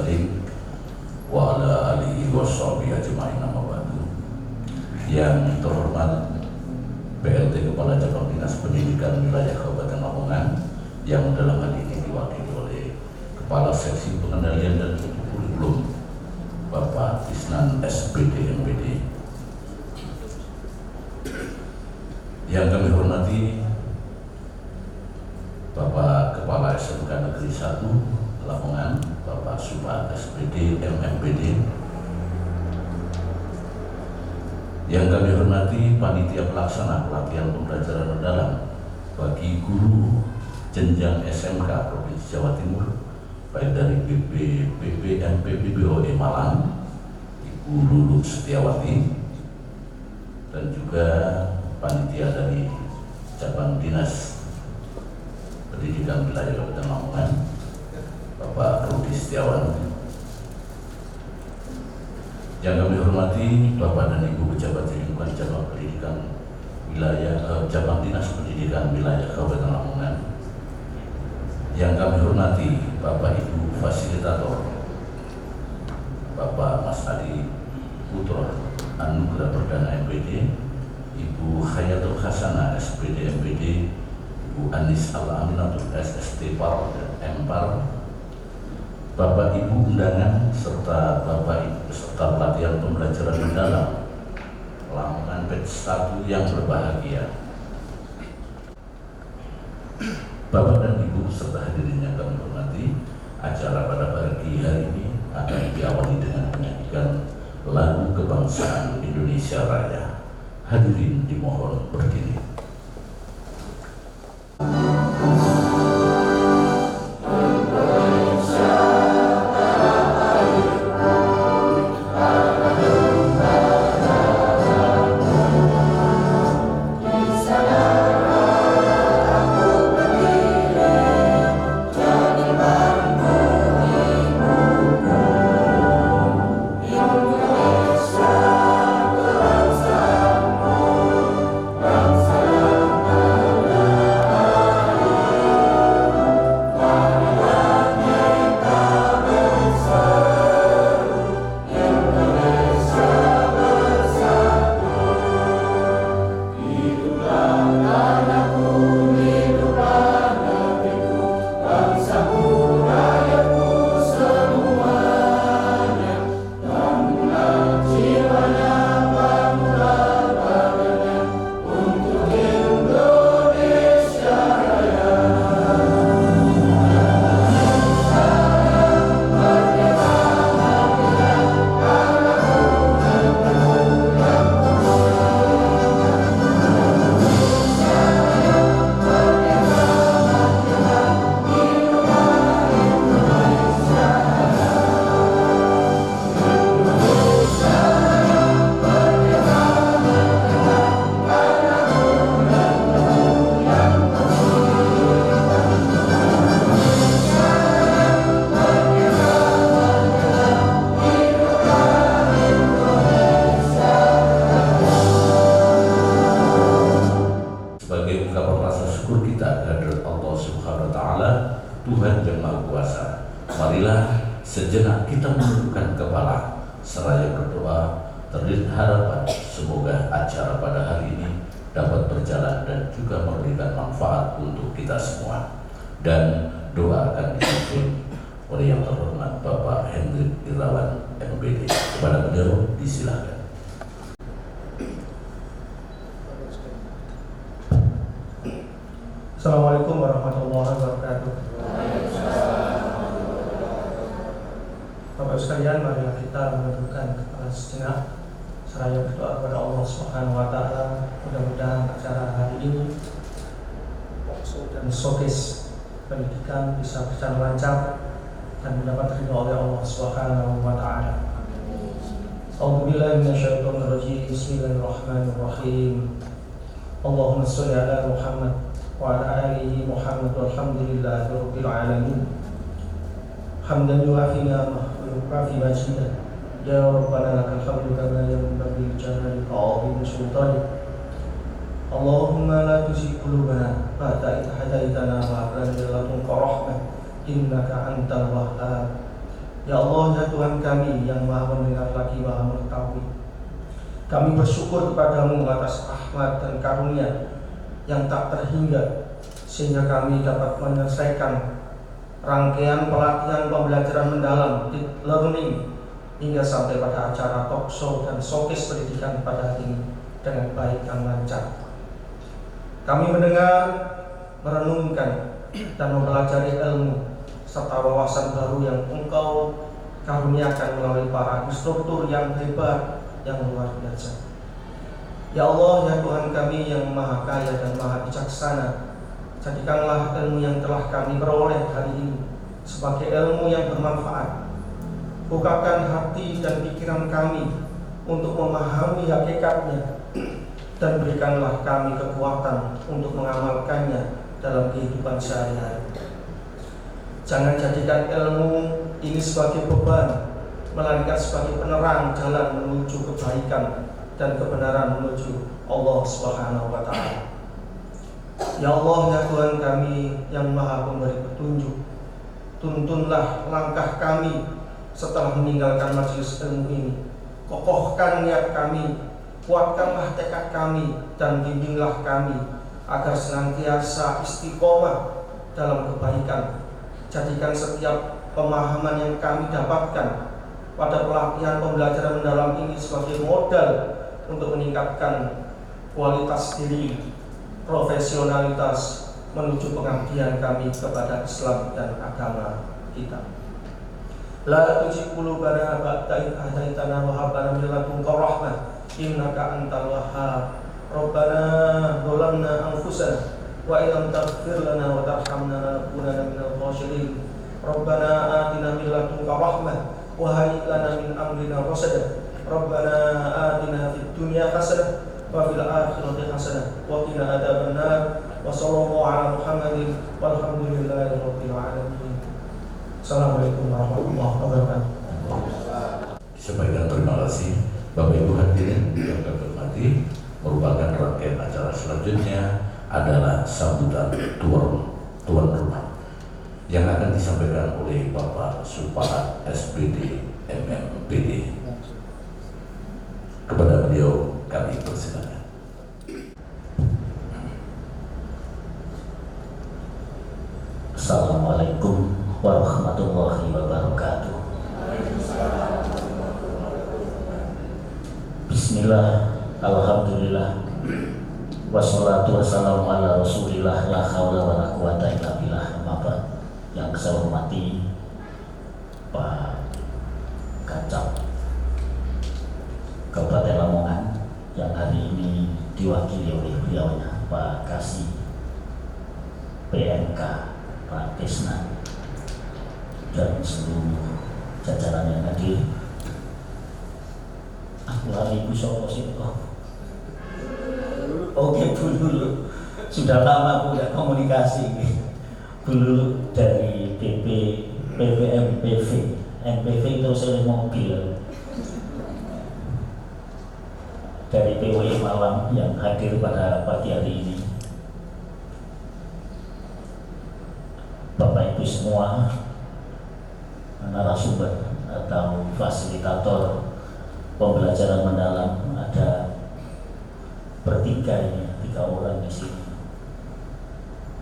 mursalin wa ala alihi wa sahbihi ajma'in amma ba'du. Yang terhormat PLT Kepala Cabang Dinas Pendidikan Wilayah Kabupaten Lamongan yang dalam hal ini diwakili oleh Kepala Seksi Pengendalian dan Kurikulum Bapak Isnan SPD MPD. Yang kami hormati Bapak Kepala SMK Negeri 1 Lamongan, Bapak Subha SPD MMPD. Yang kami hormati Panitia Pelaksana Pelatihan Pembelajaran Mendalam bagi guru jenjang SMK Provinsi Jawa Timur, baik dari BPPM PBBOE Malang, Ibu Lulu Setiawati, dan juga panitia dari Cabang Dinas Pendidikan Wilayah Kabupaten Lamongan, Bapak Rudi Setiawan. Yang kami hormati Bapak dan Ibu pejabat lingkungan Cabang Pendidikan Wilayah Cabang Dinas Pendidikan Wilayah Kabupaten Lamongan. Yang kami hormati Bapak Ibu fasilitator, Bapak Mas Adi Putra Anugerah Perdana MPD, Ibu Hayatul Hasanah SPD MPD, Ibu Anis Al-Aminatul SST PAR dan MPAR, Bapak Ibu undangan serta Bapak Ibu peserta pelatihan pembelajaran mendalam Lamongan Batch 1 yang berbahagia. Bapak dan Ibu serta hadirin yang kami hormati, acara pada pagi hari ini akan diawali dengan menyanyikan lagu kebangsaan Indonesia Raya. Hadirin dimohon berdiri. Tuhan yang Maha Kuasa, marilah sejenak kita menundukkan kepala seraya berdoa, terlihat harapan semoga acara pada hari ini dapat berjalan dan juga memberikan manfaat untuk kita semua. Dan doa akan dipimpin oleh yang terhormat Bapak Hendrik Irawan MPD. Kepada beliau disilakan. Assalamualaikum warahmatullahi wabarakatuh. Bapak sekalian, marilah kita menundukkan kepala sejenak seraya berdoa kepada Allah Subhanahu wa taala. Mudah-mudahan acara hari ini dan showcase pendidikan bisa berjalan lancar dan mendapat ridho oleh Allah Subhanahu wa taala. A'udzubillahi minasyaitonir rajim. Bismillahirrahmanirrahim. Allahumma shalli ala Muhammad wa ala alihi Muhammad walhamdulillahi rabbil alamin. Hamdan yuafina mahfi majidah. Ya Rabbana lakal hamdu kama yanbaghi li jalali wa sultanik. Allahumma la tuzigh qulubana ba'da idh hadaytana wa hab lana min ladunka rahmah innaka antal wahhab. Ya Allah, ya Tuhan kami yang maha mendengar lagi maha mengetahui, kami bersyukur kepadamu atas rahmat dan karunia yang tak terhingga, sehingga kami dapat menyelesaikan rangkaian pelatihan pembelajaran mendalam deep learning hingga sampai pada acara talk show dan showcase pendidikan pada hari ini dengan baik dan lancar. Kami mendengar, merenungkan, dan mempelajari ilmu serta wawasan baru yang Engkau karuniakan melalui para instruktur yang hebat, yang luar biasa. Ya Allah, ya Tuhan kami yang maha kaya dan maha bijaksana, jadikanlah ilmu yang telah kami peroleh hari ini sebagai ilmu yang bermanfaat. Bukakan hati dan pikiran kami untuk memahami hakikatnya, dan berikanlah kami kekuatan untuk mengamalkannya dalam kehidupan sehari-hari. Jangan jadikan ilmu ini sebagai beban, melainkan sebagai penerang jalan menuju kebaikan dan kebenaran menuju Allah Subhanahu wa Ta'ala. Ya Allah, ya Tuhan kami yang maha pemberi petunjuk, tuntunlah langkah kami setelah meninggalkan majelis ilmu ini. Kokohkan niat kami, kuatkanlah tekad kami, dan bimbinglah kami agar senantiasa istiqomah dalam kebaikan. Jadikan setiap pemahaman yang kami dapatkan pada pelatihan pembelajaran mendalam ini sebagai modal untuk meningkatkan kualitas diri, profesionalitas menuju pengabdian kami kepada Islam dan agama kita. La tuzigh qulubana ba'da idh hadaytana wa hab lana min ladunka rahmah innaka antal wahhab. Rabbana zalamna anfusana wa illam taghfir lana wa tarhamna lanakunanna minal khasirin. Rabbana atina min ladunka rahmah wa hayyi lana min amrina rashada. Rabbana atina fid dunya hasanah wa fil akhirati hasanah wa qina adzabannar. Wa sallallahu ala Muhammadin walhamdulillahi rabbil alamin. Assalamualaikum warahmatullahi wabarakatuh. Sebaiknya terima kasih Bapak Ibu hadirin yang kami hormati. Merupakan rangkaian acara selanjutnya adalah sambutan tuan rumah yang akan disampaikan oleh Bapak Supahat SPD MMPD. Kepada beliau kami persilakan. Assalamualaikum warahmatullahi wabarakatuh. Bismillah, alhamdulillah, wassalatu wassalamu ala rasulillah, la hawla wa la quwata illa billah. Yang saya hormati Pak Kacap Kabupaten Lamongan yang hari ini diwakili oleh beliaunya Pak Kasih PMK Pak Kesna dan seluruh jajaran yang hadir. Aku hari ibu sopo sih kok. Oke Bu Lulu, sudah lama aku nggak komunikasi. Bu Lulu dari MPV itu sering mobil dari PWI Malang yang hadir pada pagi hari ini. Bapak Ibu semua, narasumber atau fasilitator pembelajaran mendalam, ada bertiga ini, 3 orang di sini.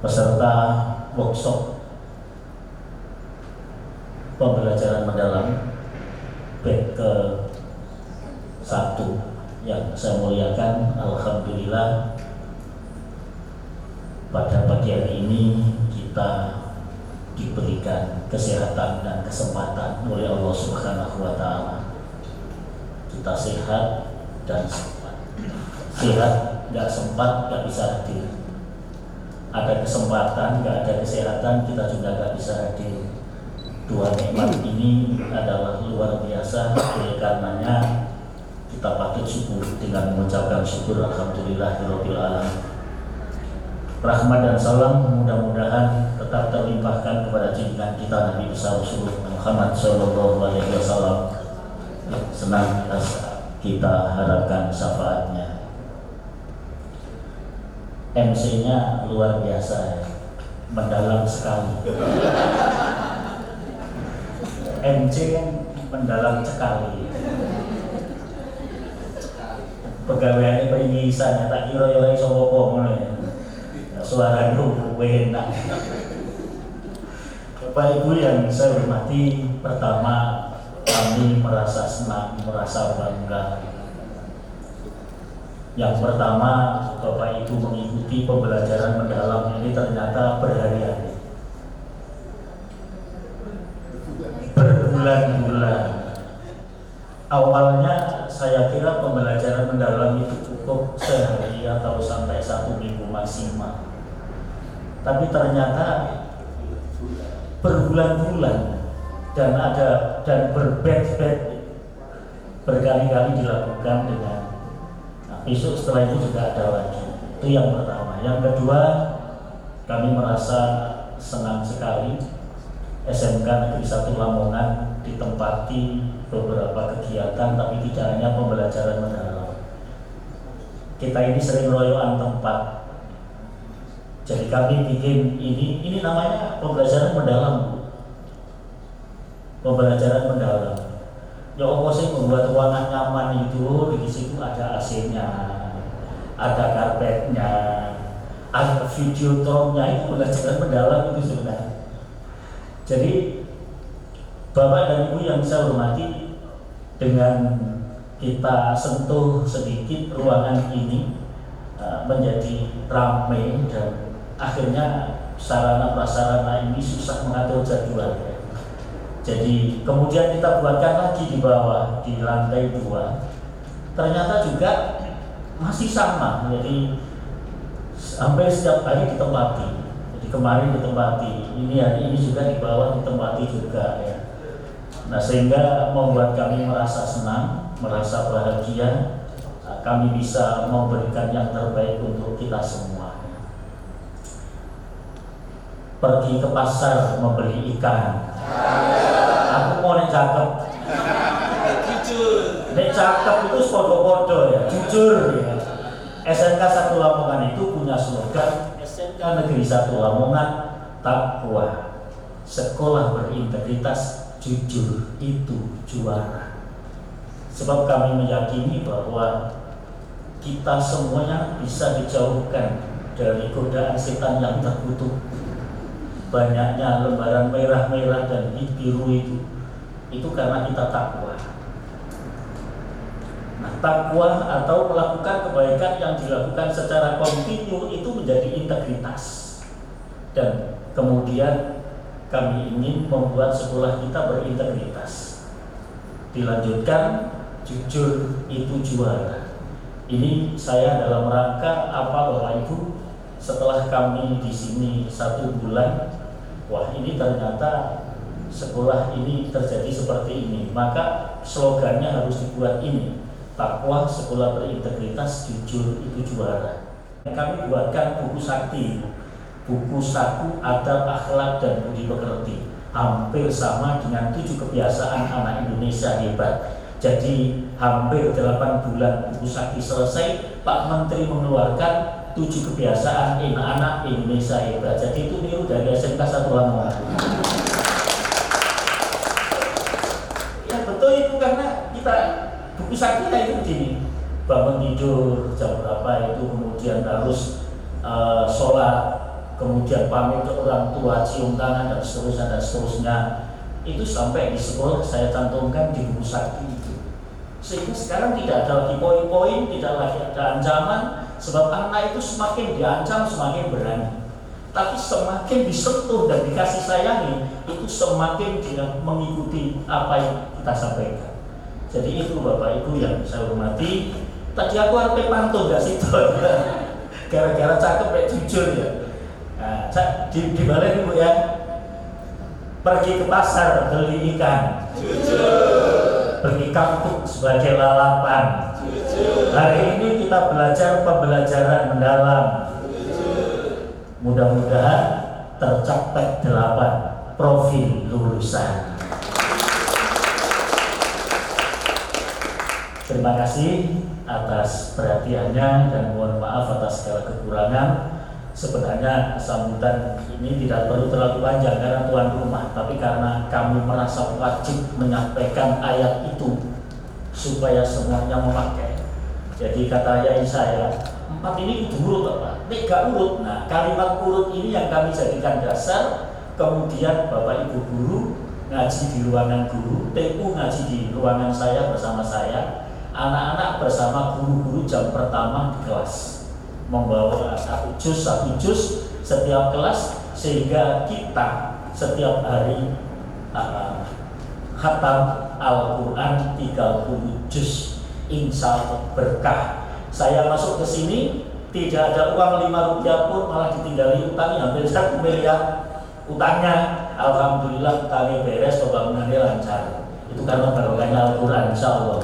Peserta workshop pembelajaran mendalam batch ke-1 yang saya muliakan, alhamdulillah pada pagi hari ini kita diberikan kesehatan dan kesempatan oleh Allah Subhanahu wa Ta'ala. Kita sehat dan sempat. Sehat, nggak sempat, nggak bisa hadir. Ada kesempatan, nggak ada kesehatan, kita juga nggak bisa hadir. Dua nikmat ini adalah luar biasa. Oleh karenanya kita patut syukur dengan mengucapkan syukur alhamdulillahirabbil alamin. Rahmat dan salam mudah-mudahan tetap terlimpahkan kepada junjungan kita Nabi besar Rasulullah Muhammad sallallahu alaihi wasallam. Senantiasa kita harapkan syafaatnya. MC-nya luar biasa ya, mendalam sekali. MC kan mendalam sekali. Pegawaiannya peringisan, tak kira ya iso apa ngono ya. Suara lu enak. Bapak Ibu yang saya hormati, pertama kami merasa senang, merasa bangga. Yang pertama, Bapak Ibu mengikuti pembelajaran mendalam ini ternyata berhari-hari, berbulan-bulan. Awalnya saya kira pembelajaran mendalam itu cukup sehari atau sampai 1 minggu maksimal. Tapi ternyata berbulan-bulan dan berbatch-batch berkali-kali dilakukan dengan besok setelah itu juga ada lagi. Itu yang pertama. Yang kedua, kami merasa senang sekali SMK Negeri 1 Lamongan ditempati beberapa kegiatan, tapi tidak hanya pembelajaran mendalam. Kita ini sering royoan tempat. Jadi kami bikin ini namanya pembelajaran mendalam, Bu. Pembelajaran mendalam. Ya Allah sih membuat ruangan nyaman itu, di situ ada AC-nya, ada karpetnya, ada videotronnya, itu pembelajaran mendalam itu sebenarnya. Jadi Bapak dan Ibu yang saya hormati, dengan kita sentuh sedikit ruangan ini menjadi ramai dan akhirnya sarana prasarana ini susah mengatur jadwal. Jadi kemudian kita buatkan lagi di bawah di lantai 2, ternyata juga masih sama. Jadi hampir setiap hari ditempati. Jadi kemarin ditempati, ini hari ini juga di bawah ditempati juga ya. Nah, sehingga membuat kami merasa senang, merasa bahagia. Kami bisa memberikan yang terbaik untuk kita semua. Pergi ke pasar membeli ikan. Aku mau nek cakep. Nek cakep itu podo-podo ya, jujur ya. SMK 1 Lamongan itu punya slogan SMK Negeri 1 Lamongan takwa. Sekolah berintegritas, jujur itu juara. Sebab kami meyakini bahwa kita semuanya bisa dijauhkan dari godaan setan yang terkutuk. Banyaknya lembaran merah-merah dan biru itu karena kita takwa. Nah, takwa atau melakukan kebaikan yang dilakukan secara kontinu itu menjadi integritas. Dan kemudian kami ingin membuat sekolah kita berintegritas. Dilanjutkan, jujur itu juara. Ini saya dalam rangka apa Bapak Ibu? Setelah kami di sini 1 bulan, wah ini ternyata sekolah ini terjadi seperti ini. Maka slogannya harus dibuat ini, takwa, sekolah berintegritas, jujur itu juara. Kami buatkan buku sakti, buku saku adab, akhlak dan budi pekerti, hampir sama dengan 7 kebiasaan anak Indonesia hebat. Jadi hampir 8 bulan buku sakti selesai, Pak Menteri mengeluarkan 7 kebiasaan anak Indonesia hebat. Jadi itu niru dari SMK 1 Lamongan. Ya betul itu, karena kita buku sakti itu begini, bangun tidur jam berapa itu, kemudian harus sholat, kemudian pamit ke orang tua, cium tangan dan seterusnya. Itu sampai di sekolah saya cantumkan di buku sakti itu. Sehingga sekarang tidak ada lagi poin-poin, tidak lagi ada ancaman. Sebab anak itu semakin diancam semakin berani, tapi semakin disentuh dan dikasih sayangi, itu semakin dia mengikuti apa yang kita sampaikan. Jadi itu Bapak Ibu yang saya hormati. Tadi aku harus pantun gak sih gara-gara cakep kayak jujur ya. Nah, dibalik Ibu ya. Pergi ke pasar beli ikan, jujur. Pergi kampung sebagai lalapan. Hari ini kita belajar pembelajaran mendalam. Mudah-mudahan tercapai 8 profil lulusan. Terima kasih atas perhatiannya dan mohon maaf atas segala kekurangan. sebenarnya sambutan ini tidak perlu terlalu panjang karena tuan rumah, tapi karena kami merasa wajib menyampaikan ayat itu supaya semuanya memakai. Jadi kata yai saya, 4 ini urut apa? Tiga urut. Nah, kalimat urut ini yang kami jadikan dasar. Kemudian Bapak Ibu guru ngaji di ruangan guru, TU ngaji di ruangan saya bersama saya, anak-anak bersama guru-guru jam pertama di kelas, membawa satu juz setiap kelas, sehingga kita setiap hari khatam Al-Quran 30 juz, insya Allah berkah. Saya masuk ke sini tidak ada uang 5 rupiah pun, malah ditinggali utangnya hampir 1 miliar utangnya. Alhamdulillah utangnya beres, pembangunannya lancar. Itu karena barokahnya Al-Quran, insya Allah.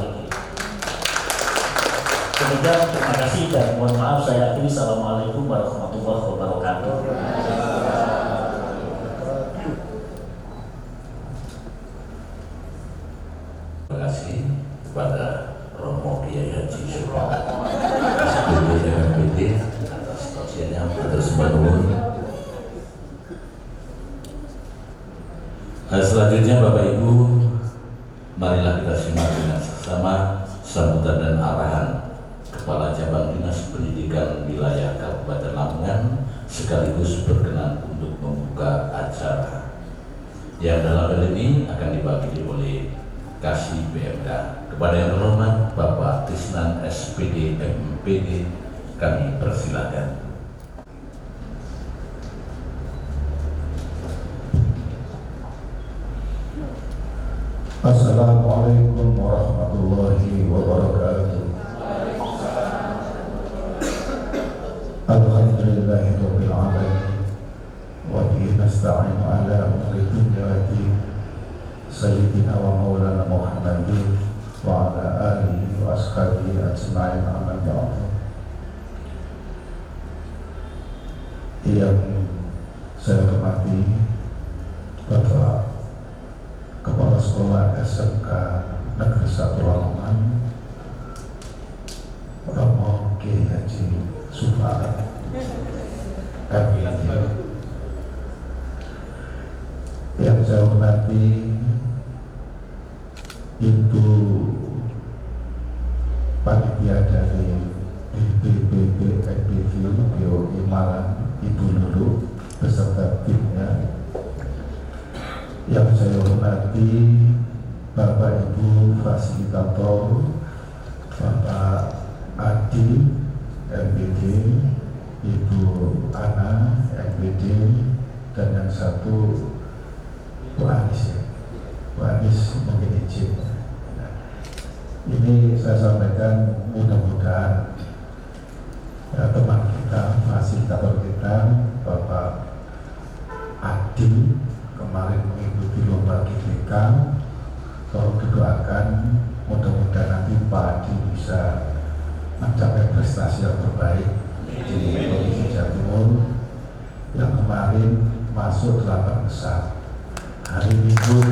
Demikian, terima kasih dan mohon maaf saya akhiri. Assalamualaikum warahmatullahi wabarakatuh. Terima kasih kepada Romo Kiai Haji Syukur SPD MPD atas tausiahnya, atas bantuan. Selanjutnya Bapak Ibu, marilah kita simak dengan seksama sambutan dan arahan Kepala Cabang Dinas Pendidikan Wilayah Kabupaten Lamongan, sekaligus berkenan untuk membuka acara yang dalam hal ini akan dibagi oleh Kasih BMK. Kepada yang terhormat Bapak Tisnan SPD MPD, kami persilakan. Assalamualaikum warahmatullahi wabarakatuh. Alhamdulillahirabbil alamin wa bihi nasta'inu ala umuri dunya wa din. Sayyidina wa maulana Muhammadin wa ala alihi wa ashabihi ajma'in, amma ba'du. Yang saya hormati Bapak Kepala Sekolah SMK Negeri 1 Lamongan, Romo Kiai Haji Syukur MPD. Yang saya hormati Ibu Panitia dari BPBB NPV BOI Malang, Ibu Lulu beserta timnya. Yang saya hormati Bapak Ibu Fasilitator, Bapak Adi MPD, Ibu Ana MPD, dan yang satu Bu Anis. Bu Anis mungkin izin. Ini saya sampaikan mudah-mudahan teman kita, fasilitator kita, Bapak Adi, kemarin mengikuti lomba GBK, tolong didoakan mudah-mudahan nanti Pak Adi bisa mencapai prestasi yang terbaik di Provinsi Jawa Timur. Yang kemarin masuk 8 besar. Hari Minggu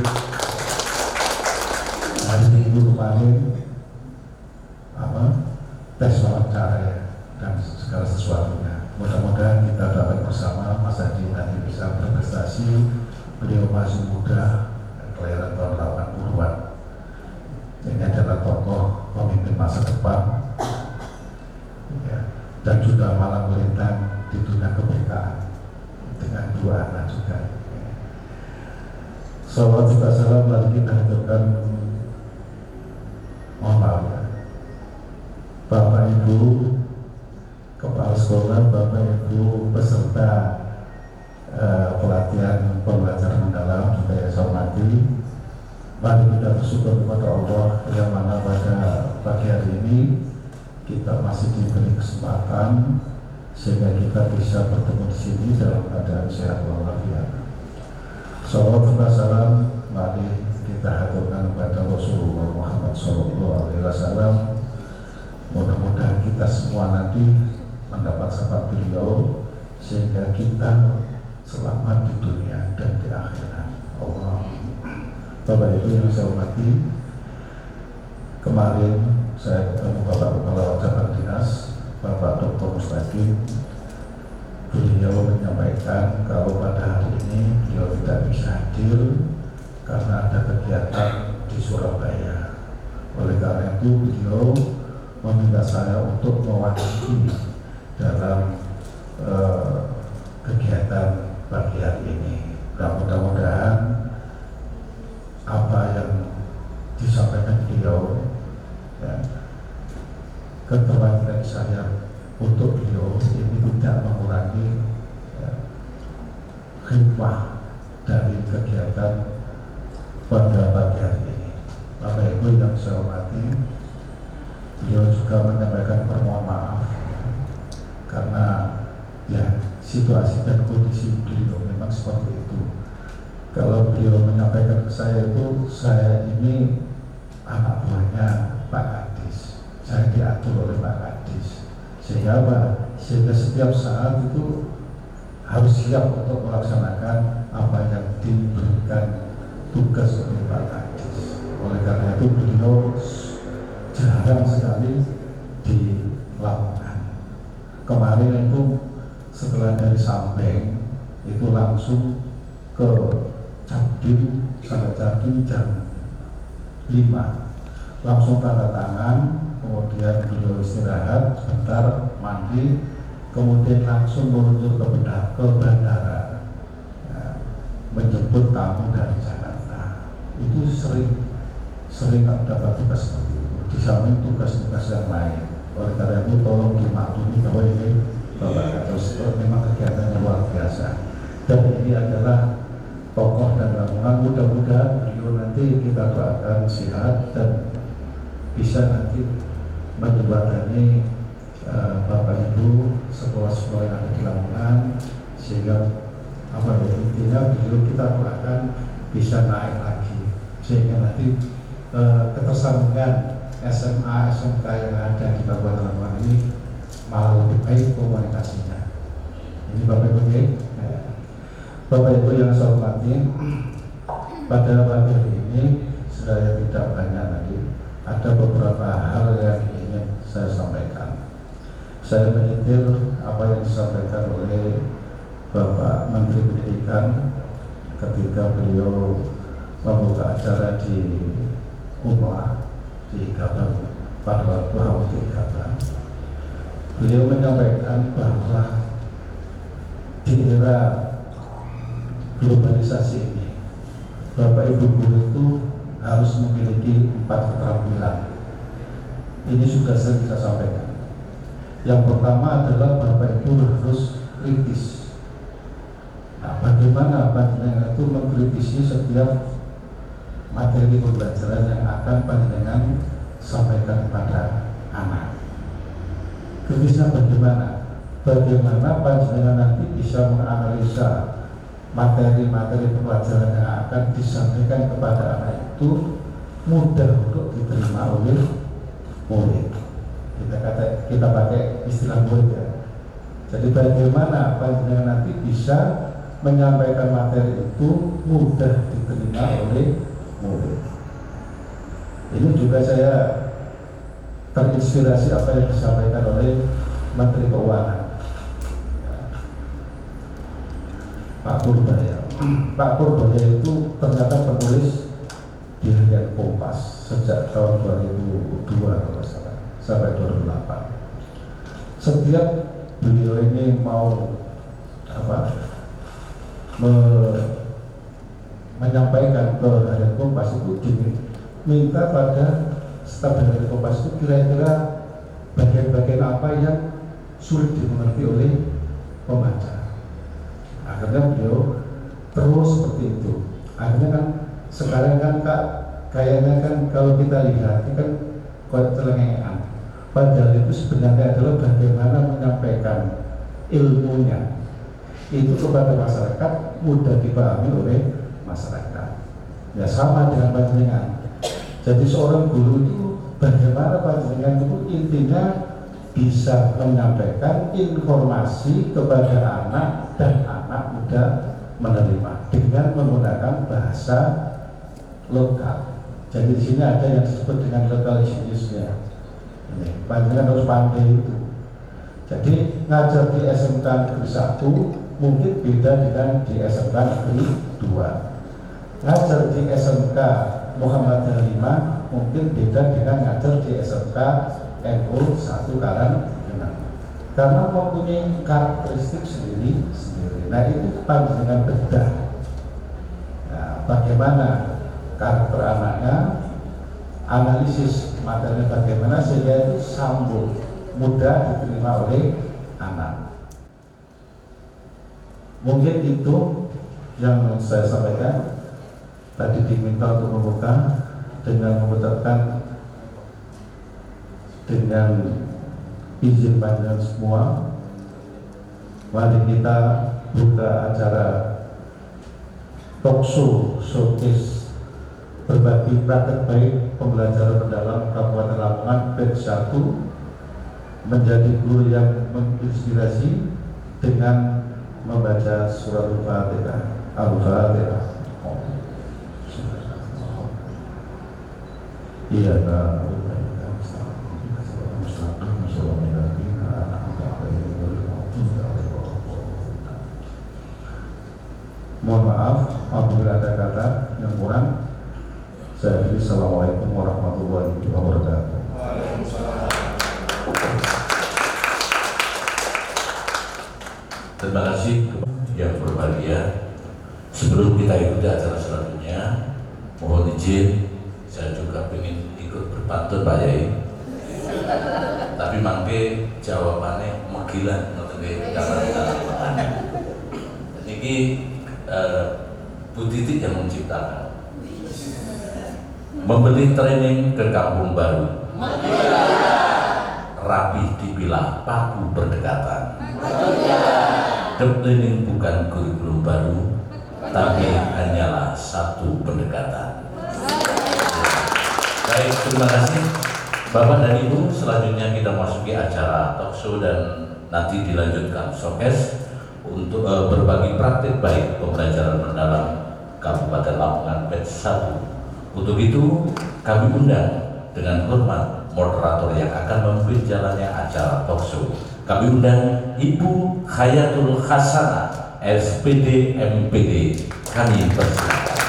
kemarin tes wawancara ya, dan segala sesuatunya. Mudah-mudahan kita dapat bersama Mas Adi nanti bisa berprestasi. Beliau masih muda, kelahiran tahun 80-an. Ini adalah tokoh pemimpin masa depan ya, dan juga malang melintang di dunia kemerdekaan dengan 2 anak juga. Salawat juga salam lagi kita haturkan, mohon maaf ya, Bapak Ibu Kepala Sekolah, Bapak Ibu peserta pelatihan pembelajaran mendalam juga saya hormati. Mari kita bersyukur kepada Allah yang mana pada pagi hari ini kita masih diberi kesempatan sehingga kita bisa bertemu di sini dalam keadaan sehat walafiat. Salawat dan salam mari kita haturkan kepada Rasulullah Muhammad SAW. Mudah-mudahan kita semua nanti mendapat syafaat beliau sehingga kita selamat di dunia dan di akhirat. Allah. Bapak Ibu yang saya hormati, kemarin saya ketemu Bapak Kepala Cabang Dinas, Bapak Dr. Mustaqim, beliau menyampaikan kalau pada hari ini beliau tidak bisa hadir karena ada kegiatan di Surabaya. Oleh karena itu beliau meminta saya untuk mewakili dalam kegiatan pagi hari ini. Dan mudah-mudahan apa yang disampaikan beliau, ya, keterwakilan saya untuk beliau ini tidak mengurangi, ya, hikmah dari kegiatan pada pagi hari ini. Bapak Ibu yang saya hormati, beliau juga menyampaikan permohonan maaf karena ya situasi dan kondisi beliau memang seperti itu. Kalau beliau menyampaikan ke saya itu, saya ini anak buahnya Pak Kadis, saya diatur oleh Pak Kadis, sehingga setiap saat itu harus siap untuk melaksanakan apa yang diberikan tugas oleh Pak Kadis. Oleh karena itu beliau jarang sekali di Lamongan. Kemarin itu setelah dari Sampeng itu langsung ke Cabdim, sampai Cabdim jam 5, langsung tanda tangan, kemudian beliau istirahat sebentar, mandi, kemudian langsung menuju ke bandara, ya, menjemput tamu dari Jakarta. Itu sering dapat tugas seperti itu, di samping tugas-tugas yang lain. Oleh karena itu tolong dimaklumi bahwa ini Bapak Kadus memang kegiatan yang luar biasa, dan ini adalah tokoh dan Lamongan. Mudah-mudahan beliau nanti kita doakan sehat dan bisa nanti menjembatani Bapak Ibu sekolah-sekolah yang ada di Lamongan, sehingga intinya beliau kita doakan bisa naik lagi, sehingga nanti ketersambungan SMA, SMK yang ada di Kabupaten Lamongan ini malah lebih baik komunikasinya. Ini Bapak Ibu ya. Bapak Ibu yang saya hormati, pada pagi hari ini saya tidak banyak lagi, ada beberapa hal yang ingin saya sampaikan. Saya menyetir apa yang disampaikan oleh Bapak Menteri Pendidikan ketika beliau membuka acara di Umrah di Gabang pada waktu HUT Gabang. Beliau menyampaikan bahwa di era globalisasi ini, Bapak Ibu guru itu harus memiliki 4 keterampilan. Ini sudah sering saya sampaikan. Yang pertama adalah Bapak Ibu harus kritis. Nah, bagaimana panjenengan itu mengkritisi setiap materi pembelajaran yang akan panjenengan sampaikan kepada anak. Kritisnya bagaimana? Bagaimana panjenengan nanti bisa menganalisa materi-materi pembelajaran yang akan disampaikan kepada anak itu mudah untuk diterima oleh murid. Kita pakai istilah murid ya. Jadi bagaimana panjenengan nanti bisa menyampaikan materi itu mudah diterima oleh murid. Ini juga saya terinspirasi apa yang disampaikan oleh Menteri Keuangan, Pak Purbaya. Pak Purbaya itu ternyata penulis di harian Kompas sejak tahun 2002 kalau salah, sampai 2008. Setiap beliau ini mau menyampaikan ke harian Kompas itu diminta pada staf dari Kompas itu kira-kira bagian-bagian apa yang sulit dimengerti oleh pembaca. Akhirnya beliau terus seperti itu. Akhirnya kan sekarang kan kayaknya kan kalau kita lihat ini kan celengengan. Padahal itu sebenarnya adalah bagaimana menyampaikan ilmunya itu kepada masyarakat mudah dipahami oleh masyarakat. Ya sama dengan panjenengan. Jadi seorang guru itu bagaimana panjenengan itu intinya bisa menyampaikan informasi kepada anak dan anak mudah menerima dengan menggunakan bahasa lokal. Jadi di sini ada yang disebut dengan local genius-nya. Panjenengan harus pandai itu. Jadi ngajar di SMK Negeri 1 mungkin beda dengan di SMK Negeri 2. Ngajar di SMK Muhammadiyah 5 mungkin beda dengan ngajar di SMK NU 1 Karanggenang. Karena mempunyai karakteristik sendiri. Nah itu panjenengan bedah. Nah, bagaimana karakter anaknya, analisis materinya bagaimana sehingga itu sambung mudah diterima oleh anak. Mungkin itu yang saya sampaikan. Tadi diminta untuk membuka dengan mengucapkan dengan izin panjenengan semua, mari kita buka acara talkshow showcase berbagi praktek baik pembelajaran mendalam Kabupaten Lamongan batch 1 menjadi guru yang menginspirasi dengan membaca surat Al-Fatihah. Al-Fatihah. Iya, mohon maaf apabila ada kata yang kurang. Saya beri assalamualaikum warahmatullahi wabarakatuh. Terima kasih yang berbahagia. Sebelum kita ikuti acara selanjutnya, mohon izin saya juga ingin ikut berpantun Pak Yai. Tapi mangke jawabannya megilan ngoten jangan. Niki Bu Titik yang menciptakan. Membeli training ke kampung baru. Rapi dipilah, paku berdekatan. Training bukan kurikulum baru, tapi hanyalah satu pendekatan. Baik, terima kasih Bapak dan Ibu. Selanjutnya kita masuki acara talkshow dan nanti dilanjutkan showcase untuk berbagi praktik baik pembelajaran mendalam Kabupaten Lamongan batch 1. Untuk itu kami undang dengan hormat moderator yang akan memimpin jalannya acara talkshow. Kami undang Ibu Hayatul Hasanah, SPD MPD. Kami persilakan.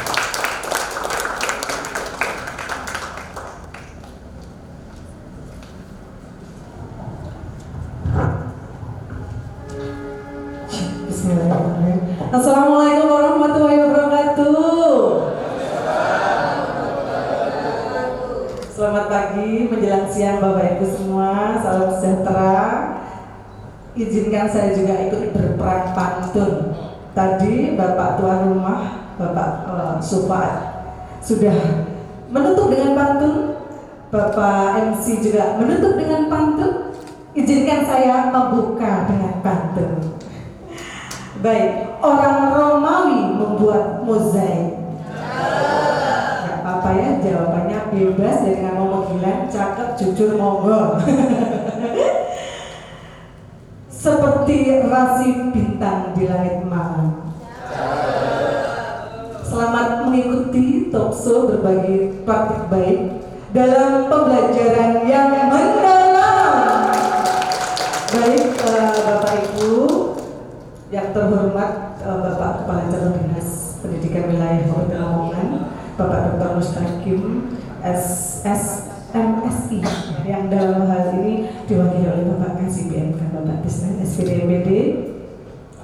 Bismillahirrahmanirrahim. Assalamualaikum warahmatullahi wabarakatuh. Selamat pagi menjelang siang Bapak Ibu semua. Salam sejahtera. Izinkan saya juga ikut berperan pantun. Tadi Bapak tuan rumah, Bapak Sufaat sudah menutup dengan pantun. Bapak MC juga menutup dengan pantun. Izinkan saya membuka dengan pantun. Baik, orang Romawi membuat mozaik. Gak apa-apa ya, jawabannya bebas dari nama panggilan, cakep, jujur, monggo. Seperti rasi bintang di langit malam. Selamat mengikuti talkshow berbagi praktik baik dalam pembelajaran yang mendalam. Baik, Bapak Ibu yang terhormat, Bapak Kepala Cabang Dinas Pendidikan Wilayah Kabupaten Lamongan, Bapak Dr. Mustaqim SMSI, yang dalam hal ini diwakili oleh Bapak KCBM, Bapak Tisna SPD MPD,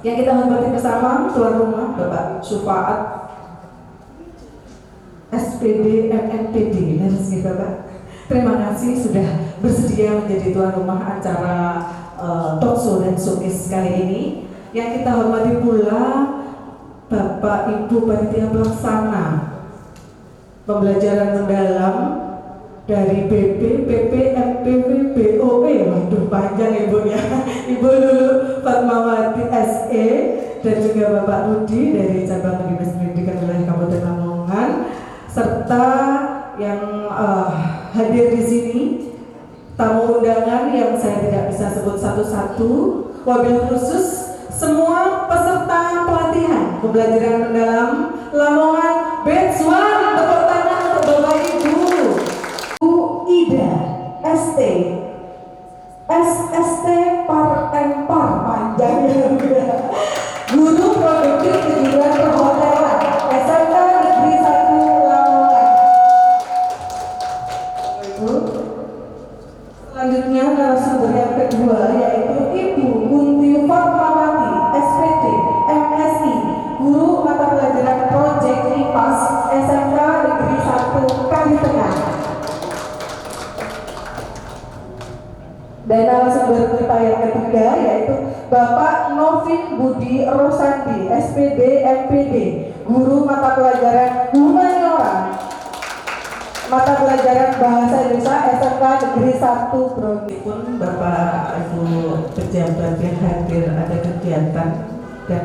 yang kita hormati bersama tuan rumah Bapak Sufaat SPD MNPD. Bapak, terima kasih sudah bersedia menjadi tuan rumah acara talkshow dan showcase kali ini. Yang kita hormati pula Bapak Ibu Panitia Pelaksana pembelajaran mendalam dari BP, PP, MPW, BOE. Waduh panjang Ibu ya. Ibu Lulu Fatmawati SE dan juga Bapak Rudi dari Cabang Dinas Pendidikan Wilayah Kabupaten Lamongan, serta yang hadir di sini tamu undangan yang saya tidak bisa sebut satu-satu, wabil khusus semua peserta pelatihan pembelajaran mendalam Lamongan batch 1. Tepuk tangan untuk Bapak Ibu. Bu Ida ST SST Par Dan narasumber kita yang ketiga yaitu Bapak Novin Budi Rosandi, SPD MPD, Guru Mata Pelajaran Humaniora, Mata Pelajaran Bahasa Indonesia SMK Negeri 1 Brodi. Pun Bapak Ibu pejabat yang hadir ada kegiatan dan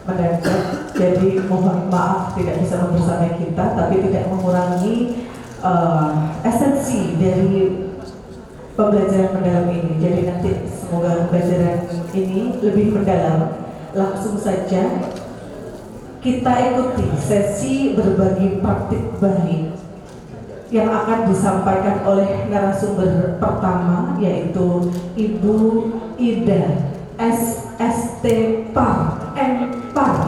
mendadak, jadi mohon maaf tidak bisa membersamai kita, tapi tidak mengurangi esensi dari pembelajaran mendalam ini. Jadi nanti semoga pembelajaran ini lebih mendalam. Langsung saja kita ikuti sesi berbagi praktik baik yang akan disampaikan oleh narasumber pertama, yaitu Ibu Ida SST Par Empar.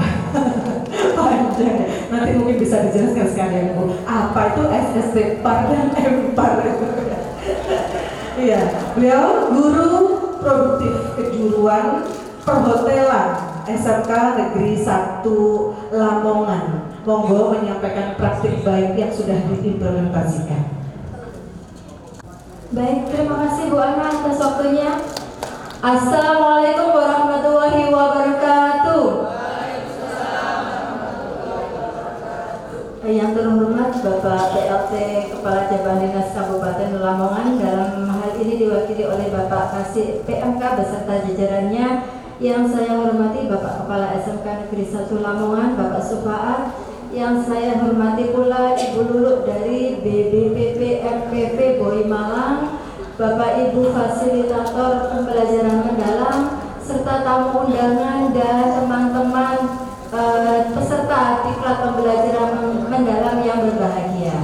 Panjang, nanti mungkin bisa dijelaskan sekalian Bu, apa itu SST Par dan Empar itu. Iya, beliau guru produktif kejuruan perhotelan SMK Negeri 1 Lamongan. Monggo menyampaikan praktik baik yang sudah diimplementasikan. Baik, terima kasih Bu Ana atas waktunya. Assalamualaikum warahmatullahi wabarakatuh. Yang terhormat Bapak PLT Kepala Cabang Dinas Kabupaten Lamongan, dalam hal ini diwakili oleh Bapak Kasih PMK beserta jajarannya. Yang saya hormati Bapak Kepala SMK Negeri 1 Lamongan, Bapak Sufaat. Yang saya hormati pula Ibu Lulu dari BBPP MPP Boy Malang, Bapak Ibu Fasilitator Pembelajaran Mendalam, serta tamu undangan dan teman-teman peserta diklat pembelajaran mendalam yang berbahagia.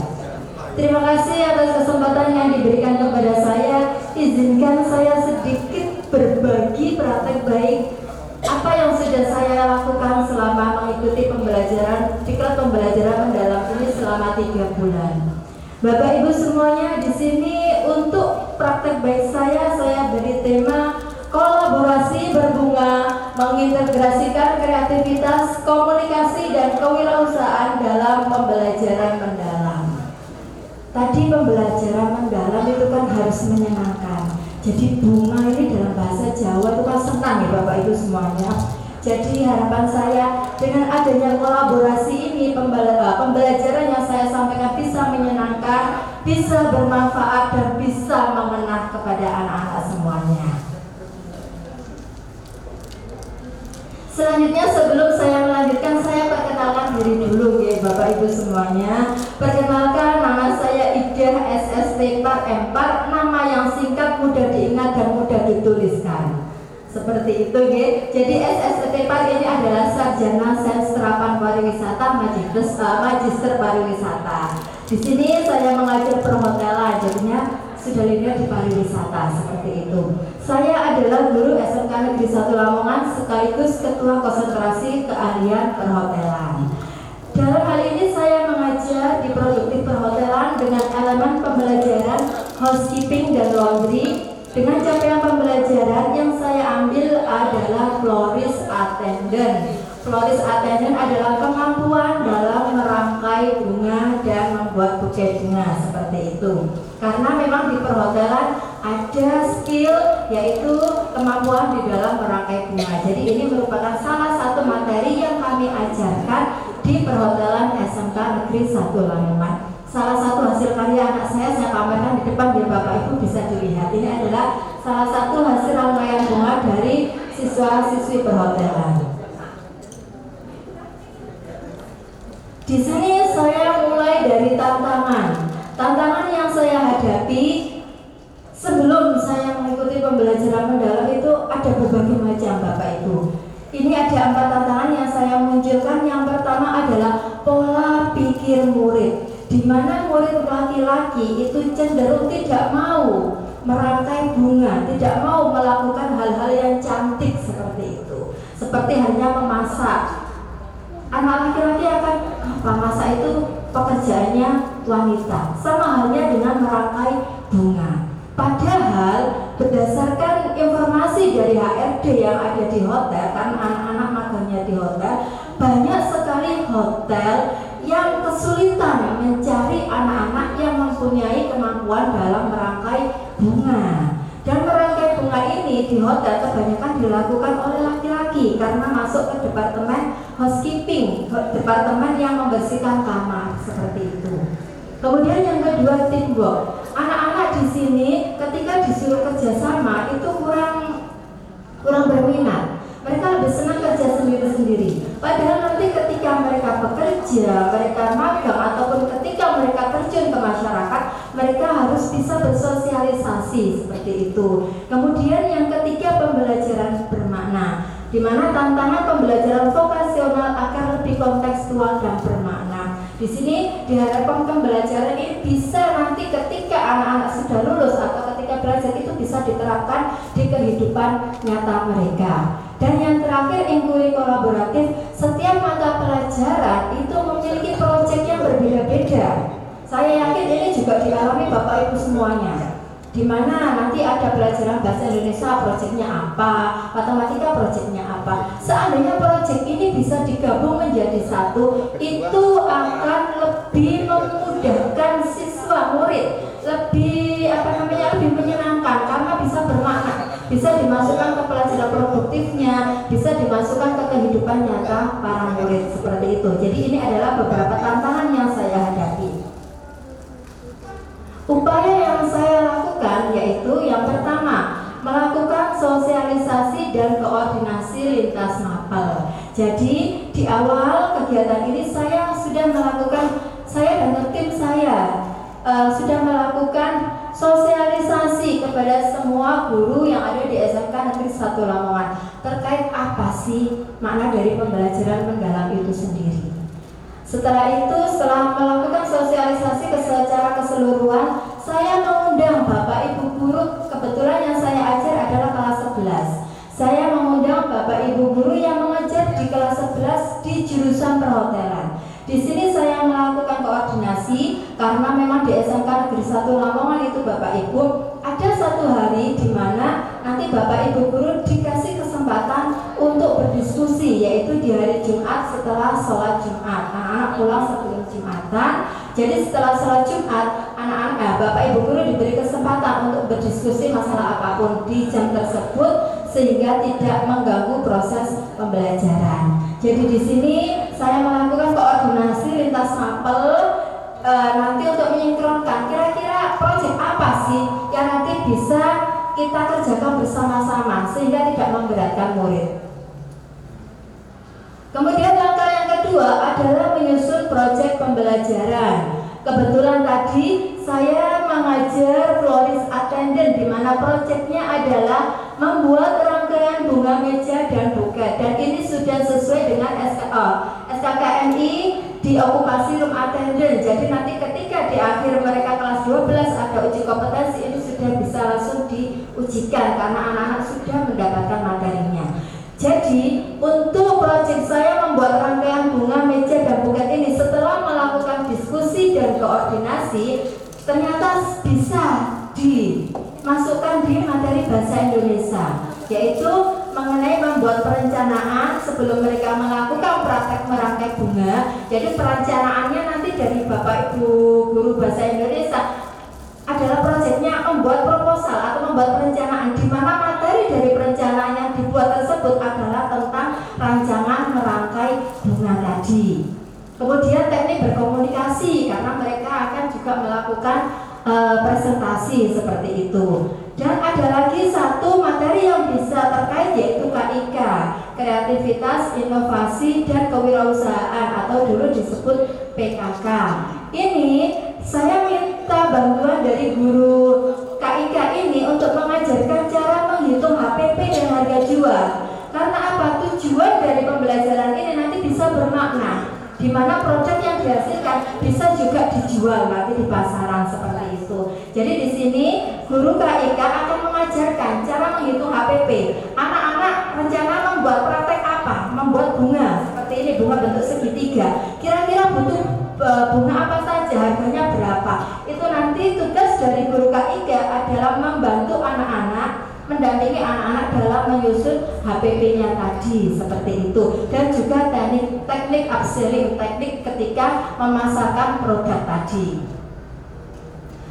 Terima kasih atas kesempatan yang diberikan kepada saya. Izinkan saya sedikit berbagi praktek baik apa yang sudah saya lakukan selama mengikuti pembelajaran diklat pembelajaran mendalam ini selama 3 bulan. Bapak Ibu semuanya, di sini untuk praktek baik saya beri tema kolaborasi berbunga, mengintegrasikan kreativitas, komunikasi dan kewirausahaan dalam pembelajaran mendalam. Tadi pembelajaran mendalam itu kan harus menyenangkan. Jadi bunga ini dalam bahasa Jawa itu kan senang ya Bapak Ibu semuanya. Jadi harapan saya dengan adanya kolaborasi ini pembelajaran yang saya sampaikan bisa menyenangkan, bisa bermanfaat dan bisa mengena kepada anak-anak semuanya. Selanjutnya sebelum saya melanjutkan, saya perkenalkan diri dulu ya Bapak Ibu semuanya. Perkenalkan, nama saya Ida SST Par Empar, nama yang singkat, mudah diingat dan mudah dituliskan. Seperti itu ya. Jadi SST Par ini adalah sarjana sains terapan pariwisata, magister pariwisata. Di sini saya mengajar perhotelan, jadinya sudah linear di pariwisata seperti itu. Saya adalah guru SMK Negeri 1 Lamongan sekaligus ketua konsentrasi keahlian perhotelan. Dalam hal ini saya mengajar di produktif perhotelan dengan elemen pembelajaran housekeeping dan laundry. Dengan capaian pembelajaran yang saya ambil adalah florist attendant. Florist attendant adalah kemampuan dalam merangkai bunga dan membuat buket bunga seperti itu. Karena memang di perhotelan ada skill yaitu kemampuan di dalam merangkai bunga. Jadi ini merupakan salah satu materi yang kami ajarkan di perhotelan SMK Negeri 1 Lamongan. Salah satu hasil karya anak saya pamerkan di depan biar Bapak Ibu bisa dilihat. Ini adalah salah satu hasil rangkaian bunga dari siswa-siswi perhotelan. Di sini saya mulai dari tantangan. Tantangan yang saya hadapi sebelum saya mengikuti pembelajaran mendalam itu ada berbagai macam Bapak Ibu. Ini ada 4 tantangan yang saya munculkan. Yang pertama adalah pola pikir murid, di mana murid laki-laki itu cenderung tidak mau merangkai bunga, tidak mau melakukan hal-hal yang cantik seperti itu. Seperti hanya memasak. Anak laki-laki akan memasak itu pekerjaannya wanita. Sama halnya dengan merangkai bunga. Padahal berdasarkan informasi dari HRD yang ada di hotel, kan anak-anak magangnya di hotel, banyak sekali hotel yang kesulitan mencari anak-anak yang mempunyai kemampuan dalam merangkai bunga. di hotel kebanyakan dilakukan oleh laki-laki karena masuk ke departemen housekeeping, departemen yang membersihkan kamar seperti itu. Kemudian yang kedua, teamwork. Anak-anak di sini ketika disuruh kerjasama itu kurang berminat. Mereka lebih senang kerja sendiri-sendiri. Padahal nanti ketika mereka bekerja, mereka magang, ataupun ketika mereka terjun ke masyarakat, mereka harus bisa bersosialisasi seperti itu. Kemudian yang ketiga, pembelajaran bermakna, di mana tantangan pembelajaran vokasional akan lebih kontekstual dan bermakna. Di sini diharapkan pembelajaran ini bisa nanti ketika anak-anak sudah lulus atau ketika belajar itu bisa diterapkan di kehidupan nyata mereka. Dan yang terakhir, inquiry kolaboratif. Setiap mata pelajaran itu memiliki proyek yang berbeda-beda. Saya yakin ini juga dialami Bapak Ibu semuanya. Di mana nanti ada pelajaran bahasa Indonesia, proyeknya apa, matematika proyeknya apa. Seandainya proyek ini bisa digabung menjadi satu, itu akan lebih memudahkan siswa murid, lebih menyenangkan karena bisa bermakna, bisa dimasukkan ke pelajaran produktifnya, bisa dimasukkan ke kehidupan nyata para murid seperti itu. Jadi ini adalah beberapa tantangan yang saya hadapi. Upaya yang saya lakukan yaitu yang pertama, melakukan sosialisasi dan koordinasi lintas mapel. Jadi di awal kegiatan ini saya dan tim saya sudah melakukan sosialisasi kepada semua guru yang ada di SMK Negeri 1 Lamongan terkait apa sih makna dari pembelajaran menggalang itu sendiri. Setelah melakukan sosialisasi secara keseluruhan, saya mengundang Bapak Ibu guru, kebetulan yang saya ajar adalah kelas 11. Saya mengundang Bapak Ibu guru yang mengajar di kelas 11 di jurusan perhotelan. Di sini saya melakukan koordinasi karena memang di SMK Negeri 1 Lamongan itu Bapak Ibu ada satu hari di mana nanti Bapak Ibu guru dikasih kesempatan untuk berdiskusi, yaitu di hari Jumat setelah sholat Jumat. Anak-anak pulang sebelum Jumatan. Jadi setelah sholat Jumat, Bapak Ibu guru diberi kesempatan untuk berdiskusi masalah apapun di jam tersebut sehingga tidak mengganggu proses pembelajaran. Jadi di sini saya melakukan koordinasi lintas mapel nanti untuk menyinkronkan kira-kira proyek apa sih yang nanti bisa kita kerjakan bersama-sama sehingga tidak memberatkan murid. Kemudian langkah yang kedua adalah menyusun proyek pembelajaran. Kebetulan tadi saya mengajar florist attendant di mana proyeknya adalah membuat rangkaian bunga meja dan buket, dan ini sudah sesuai dengan SKKMI di okupasi room attendant. Jadi nanti ketika di akhir mereka kelas 12 ada uji kompetensi, ini sudah bisa langsung diujikan karena anak-anak sudah mendapatkan materinya. Jadi untuk proyek saya membuat rangkaian bunga meja dan buket ini, setelah melakukan diskusi dan koordinasi, ternyata bisa dimasukkan di materi bahasa Indonesia, yaitu mengenai membuat perencanaan sebelum mereka melakukan praktek merangkai bunga. Jadi perencanaannya nanti dari Bapak Ibu guru bahasa Indonesia adalah proyeknya membuat proposal atau membuat perencanaan, di mana materi dari perencanaan yang dibuat tersebut adalah tentang rancangan merangkai bunga tadi. Kemudian teknik berkomunikasi karena mereka akan juga melakukan presentasi seperti itu. Dan ada lagi satu materi yang bisa terkait yaitu KIK, kreativitas, inovasi, dan kewirausahaan atau dulu disebut PKK. Ini saya minta bantuan dari guru KIK ini untuk mengajarkan cara menghitung HPP dan harga jual. Karena apa? Tujuan dari pembelajaran ini nanti bisa bermakna, di mana produk yang dihasilkan bisa juga dijual nanti di pasaran seperti itu. Jadi di sini guru KIK akan mengajarkan cara menghitung HPP. Anak-anak rencana membuat praktek apa? Membuat bunga seperti ini, bunga bentuk segitiga. Kira-kira butuh bunga apa saja, harganya berapa? Itu nanti tugas dari guru KIK adalah membantu anak-anak, mendampingi anak-anak dalam menyusun HPP-nya tadi seperti itu, dan juga teknik upselling, teknik ketika memasarkan produk tadi.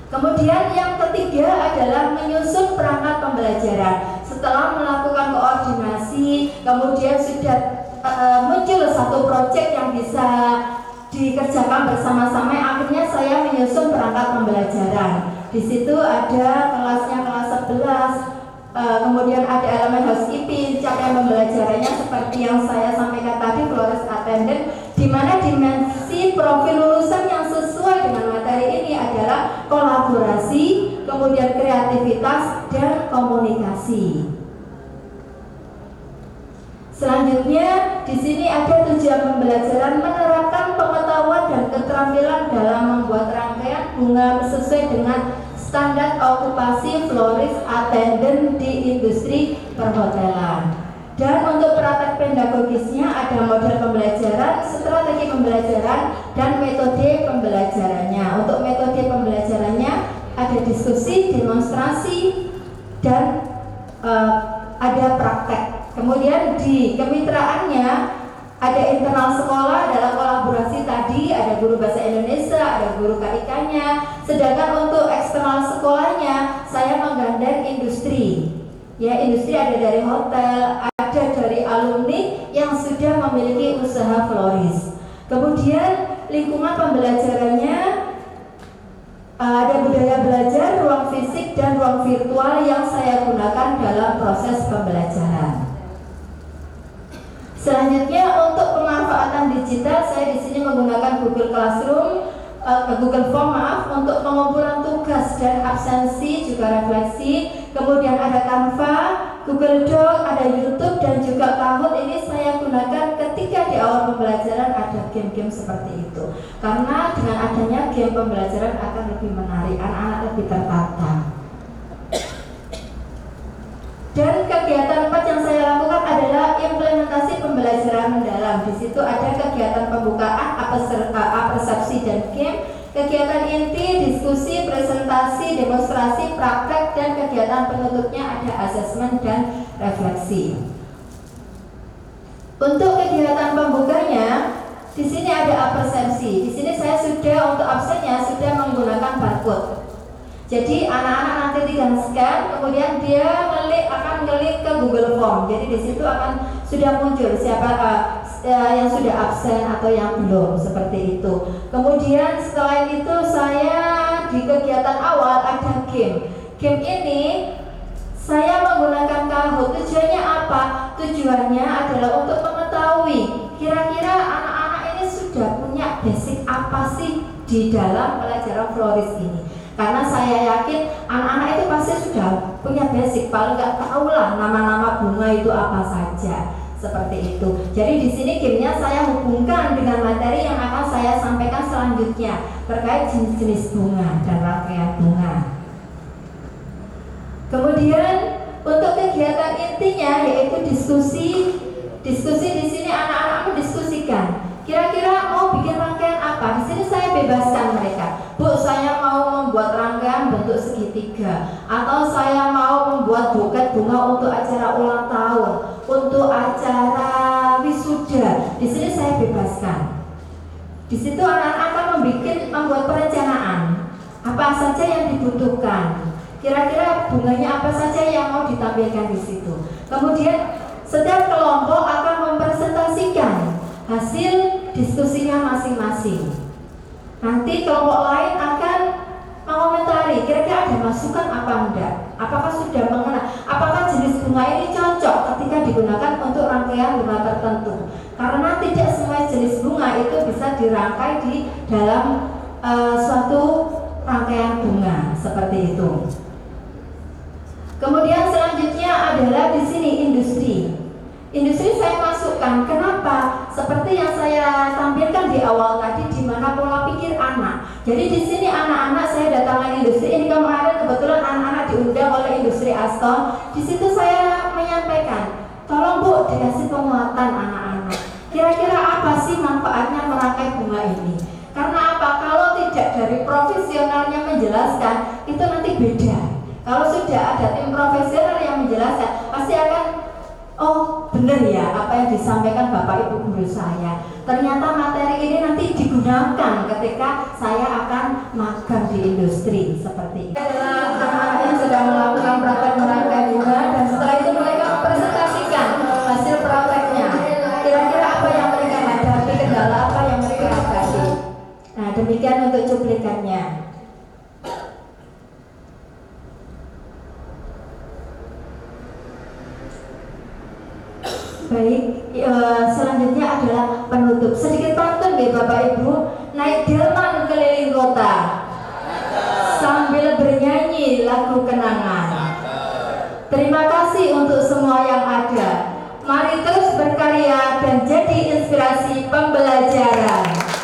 Kemudian yang ketiga adalah menyusun perangkat pembelajaran. setelah melakukan koordinasi, kemudian sudah muncul satu proyek yang bisa dikerjakan bersama-sama. Akhirnya saya menyusun perangkat pembelajaran. Di situ ada kelasnya kelas 11. Kemudian ada elemen housekeeping, cara pembelajarannya seperti yang saya sampaikan tadi, florist attendant, di mana dimensi profil lulusan yang sesuai dengan materi ini adalah kolaborasi, kemudian kreativitas dan komunikasi. Selanjutnya di sini ada tujuan pembelajaran menerapkan pengetahuan dan keterampilan dalam membuat rangkaian bunga sesuai dengan standar okupasi florist attendant di industri perhotelan. Dan untuk praktek pedagogisnya ada model pembelajaran, strategi pembelajaran, dan metode pembelajarannya. Untuk metode pembelajarannya ada diskusi, demonstrasi, dan ada praktek. Kemudian di kemitraannya ada internal sekolah dalam kolaborasi tadi, ada guru bahasa Indonesia, ada guru KIK-nya. Sedangkan untuk eksternal sekolahnya saya menggandeng industri. Ya, industri ada dari hotel, ada dari alumni yang sudah memiliki usaha florist. Kemudian lingkungan pembelajarannya ada budaya belajar, ruang fisik dan ruang virtual yang saya gunakan dalam proses pembelajaran. Selanjutnya untuk pemanfaatan digital, saya di sini menggunakan Google Classroom, Google Form untuk pengumpulan tugas dan absensi juga refleksi. Kemudian ada Canva, Google Doc, ada YouTube dan juga Kahoot. Ini saya gunakan ketika di awal pembelajaran ada game-game seperti itu. Karena dengan adanya game pembelajaran akan lebih menarik, anak-anak lebih tertata. Dan kegiatan 4 yang saya lakukan adalah implementasi pembelajaran mendalam. Di situ ada kegiatan pembukaan, persepsi dan game, kegiatan inti, diskusi, presentasi, demonstrasi, praktek, dan kegiatan penutupnya ada asesmen dan refleksi. Untuk kegiatan pembukanya, di sini ada persepsi. Di sini saya sudah untuk absennya sudah menggunakan barcode. Jadi anak-anak nanti tinggal scan, kemudian dia akan ngelik ke Google Form. Jadi di situ akan sudah muncul siapa yang sudah absen atau yang belum, seperti itu. Kemudian setelah itu saya di kegiatan awal ada game. Game ini saya menggunakan Kahoot. Tujuannya apa? Tujuannya adalah untuk mengetahui kira-kira anak-anak ini sudah punya basic apa sih di dalam pelajaran florist ini. Karena saya yakin anak-anak itu pasti sudah punya basic, paling nggak tahu lah nama-nama bunga itu apa saja, seperti itu. Jadi di sini gamenya saya hubungkan dengan materi yang akan saya sampaikan selanjutnya terkait jenis-jenis bunga dan rangkaian bunga. Kemudian untuk kegiatan intinya yaitu diskusi. Diskusi di sini anak-anak mendiskusikan. Kira-kira mau bikin rangkaian apa? Di sini saya bebaskan mereka. Bu, saya mau membuat rangkaian bentuk segitiga, atau saya mau membuat buket bunga untuk acara ulang tahun, untuk acara wisuda. Di sini saya bebaskan. Di situ anak-anak akan membuat perencanaan apa saja yang dibutuhkan. Kira-kira bunganya apa saja yang mau ditampilkan di situ. Kemudian setiap kelompok akan mempresentasikan hasil diskusinya masing-masing. Nanti kelompok lain akan mengomentari kira-kira ada masukan apa enggak, apakah sudah mengenal, apakah jenis bunga ini cocok ketika digunakan untuk rangkaian bunga tertentu. Karena tidak semua jenis bunga itu bisa dirangkai di dalam suatu rangkaian bunga seperti itu. Kemudian selanjutnya adalah di sini industri. Industri saya masukkan, kenapa? Seperti yang saya tampilkan di awal tadi, di mana pola pikir anak. Jadi di sini anak-anak saya datangkan industri ini kemarin kebetulan anak-anak diundang oleh industri Aston. Di situ saya menyampaikan, tolong Bu dikasih penguatan anak-anak. Kira-kira apa sih manfaatnya merangkai bunga ini? Karena apa? Kalau tidak dari profesionalnya menjelaskan, itu nanti beda. Kalau sudah ada tim profesional yang menjelaskan, pasti akan oh benar ya apa yang disampaikan Bapak Ibu guru saya. Ternyata materi ini nanti digunakan ketika saya akan magang di industri seperti ini. Adalah anak-anak yang sedang melakukan praktek merangkai bunga dan setelah itu Demikian untuk cuplikannya. Baik, selanjutnya adalah penutup. Sedikit pantun ya Bapak Ibu, naik delman keliling kota sambil bernyanyi lagu kenangan. Terima kasih untuk semua yang ada. Mari terus berkarya dan jadi inspirasi pembelajaran.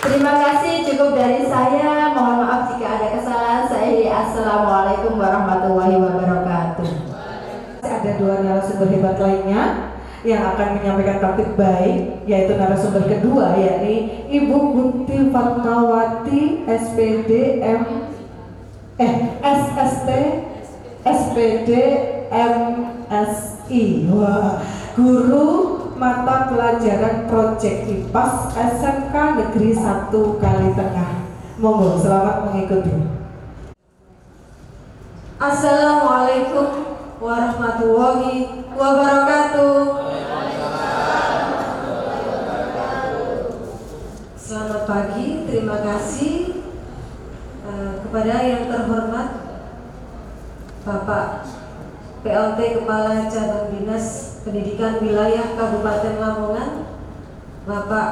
Terima kasih, cukup dari saya. Mohon maaf jika ada kesalahan. Assalamualaikum warahmatullahi wabarakatuh. Ada dua narasumber hebat lainnya yang akan menyampaikan praktik baik, yaitu narasumber kedua, yakni Ibu Bunti Fatmawati, SPD SST SPD MSI. Wah, guru mata pelajaran Project IPAS SMK Negeri 1 Kalitengah. Monggo, selamat mengikuti. Assalamualaikum warahmatullahi wabarakatuh. Selamat pagi, terima kasih kepada yang terhormat Bapak PLT Kepala Cabang Dinas Pendidikan Wilayah Kabupaten Lamongan, Bapak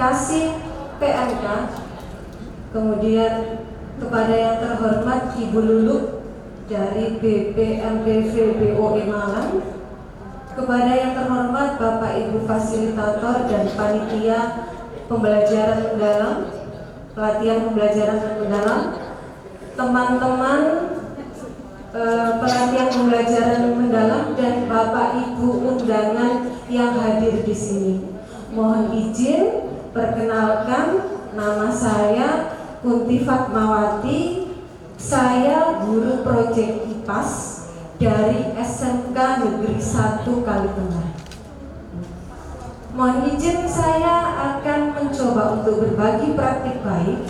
Kasih PMK, kemudian kepada yang terhormat Ibu Lulu dari BPMPV BOE Malang, kepada yang terhormat Bapak Ibu Fasilitator dan Panitia Pembelajaran Mendalam, Pelatihan Pembelajaran Mendalam, teman-teman pelatihan pembelajaran mendalam dan Bapak Ibu undangan yang hadir di sini. Mohon izin perkenalkan, nama saya Bunti Fatmawati. Saya guru Project IPAS dari SMK Negeri 1 Kalitengah. Mohon izin saya akan mencoba untuk berbagi praktik baik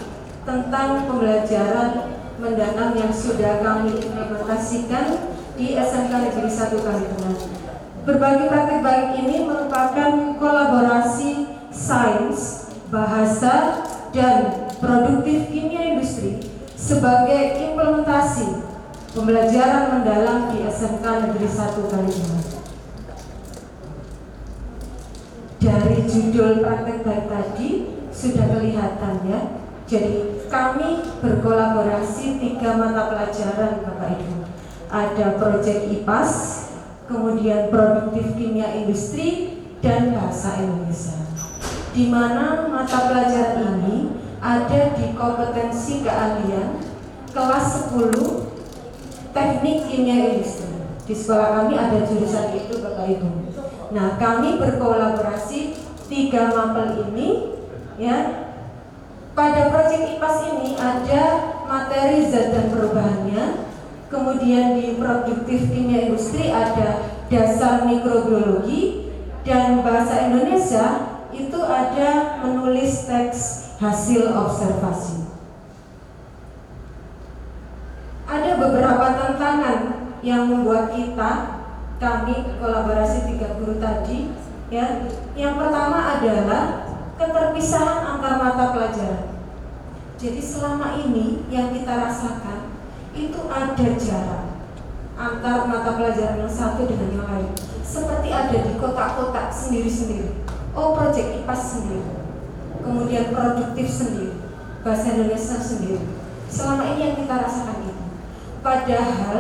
tentang pembelajaran mendalam yang sudah kami implementasikan di SMK Negeri 1 Kalitengah. Berbagi praktik baik ini merupakan kolaborasi sains, bahasa, dan produktif kimia industri sebagai implementasi pembelajaran mendalam di SMK Negeri 1 Kalitengah. Dari judul praktek baik tadi sudah kelihatan ya. Jadi kami berkolaborasi 3 mata pelajaran Bapak Ibu. Ada Project IPAS, kemudian produktif kimia industri, dan bahasa Indonesia. Di mana mata pelajaran ini ada di kompetensi keahlian kelas 10 teknik kimia industri. Di sekolah kami ada jurusan itu Bapak Ibu. Nah, kami berkolaborasi 3 mapel ini ya. Pada Project IPAS ini ada materi zat dan perubahannya. Kemudian di produktif kimia industri ada dasar mikrobiologi, dan bahasa Indonesia itu ada menulis teks hasil observasi. Ada beberapa tantangan yang membuat kami kolaborasi 3 guru tadi ya. Yang pertama adalah keterpisahan antar mata pelajaran. Jadi selama ini yang kita rasakan itu ada jarak antar mata pelajaran yang satu dengan yang lain, seperti ada di kotak-kotak sendiri-sendiri. Oh, Project IPAS sendiri, kemudian produktif sendiri, bahasa Indonesia sendiri. Selama ini yang kita rasakan itu. Padahal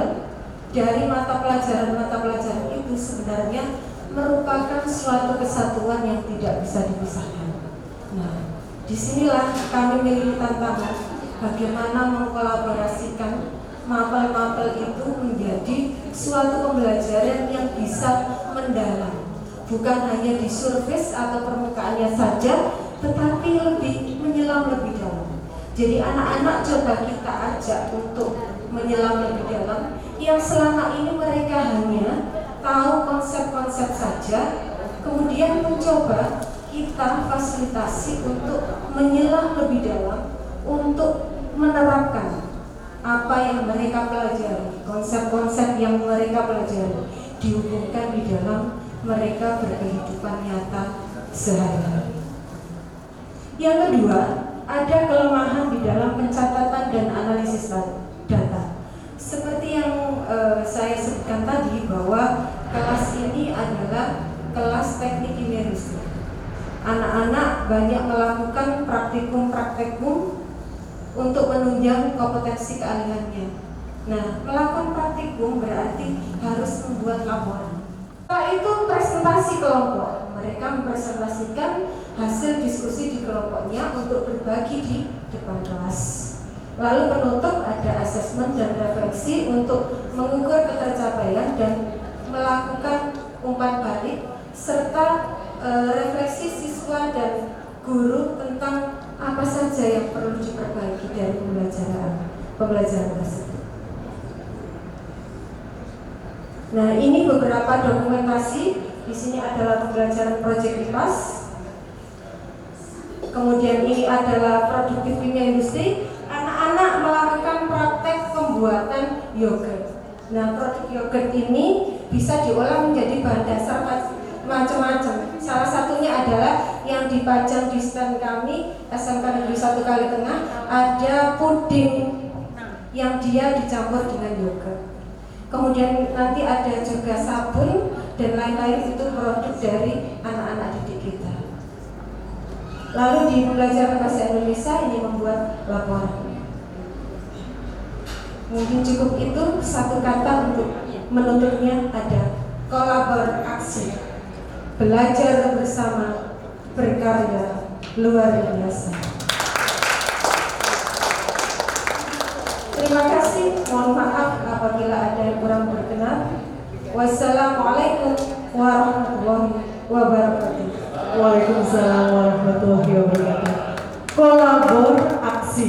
dari mata pelajaran itu sebenarnya merupakan suatu kesatuan yang tidak bisa dipisahkan. Nah, disinilah kami memiliki tantangan bagaimana mengkolaborasikan mapel-mapel itu menjadi suatu pembelajaran yang bisa mendalam, bukan hanya di surface atau permukaannya saja, tetapi lebih menyelam lebih dalam. Jadi anak-anak coba kita ajak untuk menyelam lebih dalam, yang selama ini mereka hanya tahu konsep-konsep saja, kemudian mencoba kita fasilitasi untuk menyelam lebih dalam, untuk menerapkan apa yang mereka pelajari, konsep-konsep yang mereka pelajari dihubungkan di dalam mereka berkehidupan nyata sehari-hari. Yang kedua, ada kelemahan di dalam pencatatan dan analisis data. Seperti yang saya sebutkan tadi, bahwa kelas ini adalah kelas teknik kimia industri. Anak-anak banyak melakukan praktikum untuk menunjang kompetensi keahliannya. Nah, melakukan praktikum berarti harus membuat laporan. Setelah itu presentasi kelompok. Mereka mempresentasikan hasil diskusi di kelompoknya untuk berbagi di depan kelas. Lalu penutup ada asesmen dan refleksi untuk mengukur ketercapaian dan melakukan umpan balik serta refleksi siswa dan guru tentang apa saja yang perlu diperbaiki dari pembelajaran tersebut. Nah, ini beberapa dokumentasi. Di sini adalah pembelajaran proyek LIPAS. Kemudian ini adalah produktif kimia industri. Anak-anak melakukan praktek pembuatan yogurt. Nah, produk yogurt ini bisa diolah menjadi bahan dasar macam-macam. Salah satunya adalah yang dipajang di stand kami SMK Negeri 1 Kalitengah, ada puding yang dia dicampur dengan yogurt. Kemudian nanti ada juga sabun dan lain-lain, itu produk dari anak-anak didik kita. Lalu di pembelajaran bahasa Indonesia ini membuat laporan. Mungkin cukup itu, satu kata untuk menutupnya ada kolaborasi, belajar bersama, berkarya luar biasa. Terima kasih, mohon maaf apabila ada yang kurang berkenan. Wassalamualaikum warahmatullahi wabarakatuh. Waalaikumsalam warahmatullahi wabarakatuh. Kolaborasi.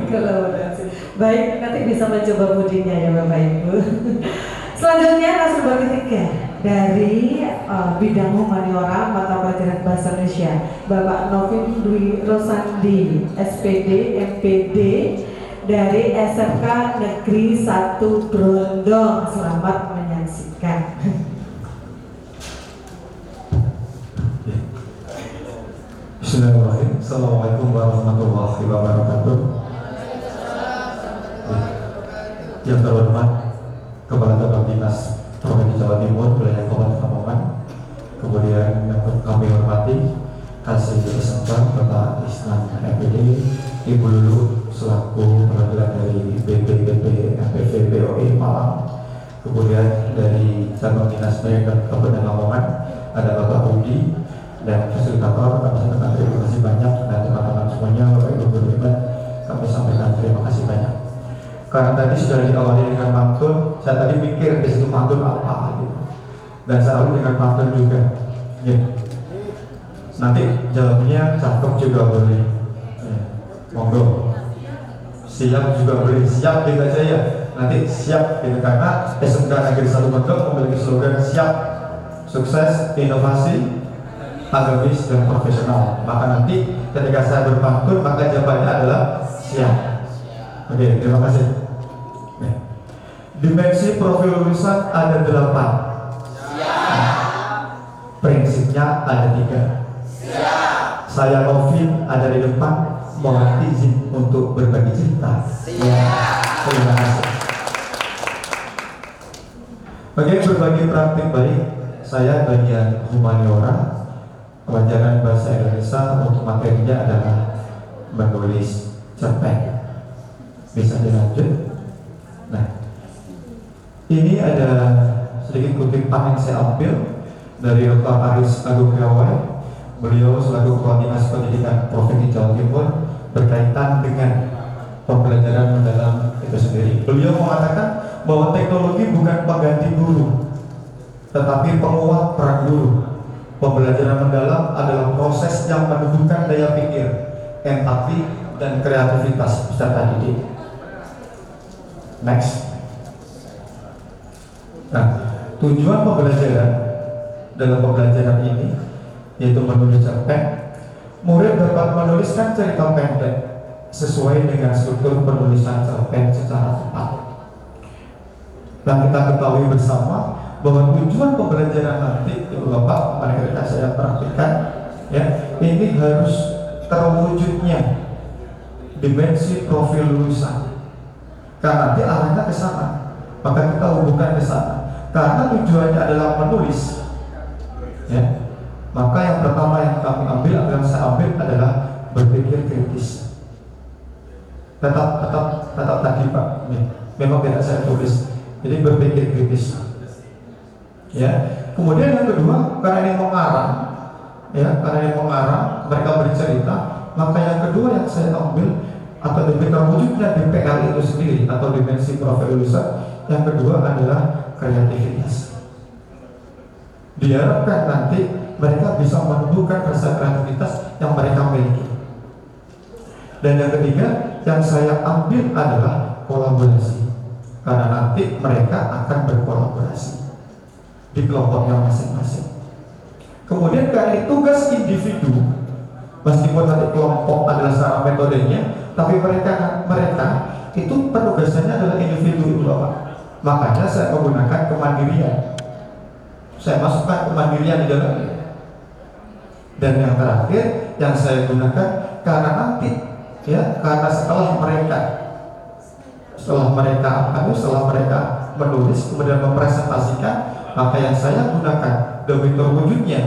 Kolaborasi. Baik, nanti bisa mencoba pudingnya ya Bapak Ibu. Selanjutnya narasumber ketiga dari bidang humaniora mata pelajaran bahasa Indonesia, Bapak Novin Dwi Rosandi, SPD, MPD dari SMK Negeri 1 Brondong. Selamat menyaksikan. Bismillahirrahmanirrahim. Assalamualaikum warahmatullahi wabarakatuh. Yang terhormat Kepala Cabang Dinas Provinsi Jawa Timur Wilayah Kabupaten Lamongan, kemudian yang kami hormati Kasih SMK Bapak Isnan MPD, Ibu Lulu selaku perwakilan dari BPBP MPV BOE Malang, kemudian dari Cabang Dinas Pendidikan Kabupaten Lamongan ada Bapak Budi dan fasilitator. Kami sampaikan terima kasih banyak, dan teman-teman semuanya Bapak Ibu guru kami sampaikan terima kasih banyak. Karena tadi sudah diawali dengan pantun, saya tadi mikir di situ pantun apa gitu, dan saya awali dengan pantun juga. Ya. Nanti jawabnya cakep juga boleh. Ya. Monggo. Siap juga boleh, siap gitu aja ya. Nanti siap gitu, karena SMK Negeri 1 Brondong memiliki slogan siap, sukses, inovasi, agamis dan profesional. Maka nanti ketika saya berpantun, maka jawabannya adalah siap. Oke, terima kasih. Dimensi profil lulusan ada 8. Prinsipnya ada 3. Saya Novin ada di depan, mohon izin untuk berbagi cerita. Terima kasih. Bagian berbagi praktik baik, saya bagian humaniora, pelajaran bahasa Indonesia, untuk materinya adalah menulis cerpen. Bisa dilanjut. Nah, ini ada sedikit kutipan yang saya ambil dari Dr. Aris Agung Gawai. Beliau selaku Kepala Dinas Pendidikan Provinsi Jawa Timur berkaitan dengan pembelajaran mendalam itu sendiri. Beliau mengatakan bahwa teknologi bukan pengganti guru, tetapi penguat peran guru. Pembelajaran mendalam adalah proses yang menumbuhkan daya pikir, empati, dan kreativitas peserta didik. Next. Nah, tujuan pembelajaran dalam pembelajaran ini yaitu menulis cerpen. Murid dapat menuliskan cerita pendek sesuai dengan struktur penulisan cerpen secara tepat. Dan kita ketahui bersama bahwa tujuan pembelajaran nanti, Ibu Bapak, mereka saya perhatikan, ya, ini harus terwujudnya dimensi profil lulusan. Karena nanti arahnya ke sana, maka kita hubungkan ke sana. Karena tujuannya adalah menulis, ya. Maka yang pertama yang kami ambil, atau yang saya ambil adalah berpikir kritis. Tetap tadi Pak, memang tidak saya tulis. Jadi berpikir kritis, ya. Kemudian yang kedua, karena ini mengarang, ya, karena ini mengarang, mereka bercerita. Maka yang kedua yang saya ambil, atau lebih terwujudnya DPL itu sendiri atau dimensi profil lulusan, yang kedua adalah kreativitas. Diharapkan nanti mereka bisa menumbuhkan rasa kreativitas yang mereka miliki. Dan yang ketiga yang saya ambil adalah kolaborasi, karena nanti mereka akan berkolaborasi di kelompoknya masing-masing. Kemudian karena tugas individu, meskipun nanti kelompok adalah secara metodenya, tapi mereka itu penugasannya adalah individu itu Bapak. Makanya saya menggunakan kemandirian. Saya masukkan kemandirian di dalamnya. Dan yang terakhir yang saya gunakan, karena nanti, ya, karena setelah mereka menulis kemudian mempresentasikan, maka yang saya gunakan demi terwujudnya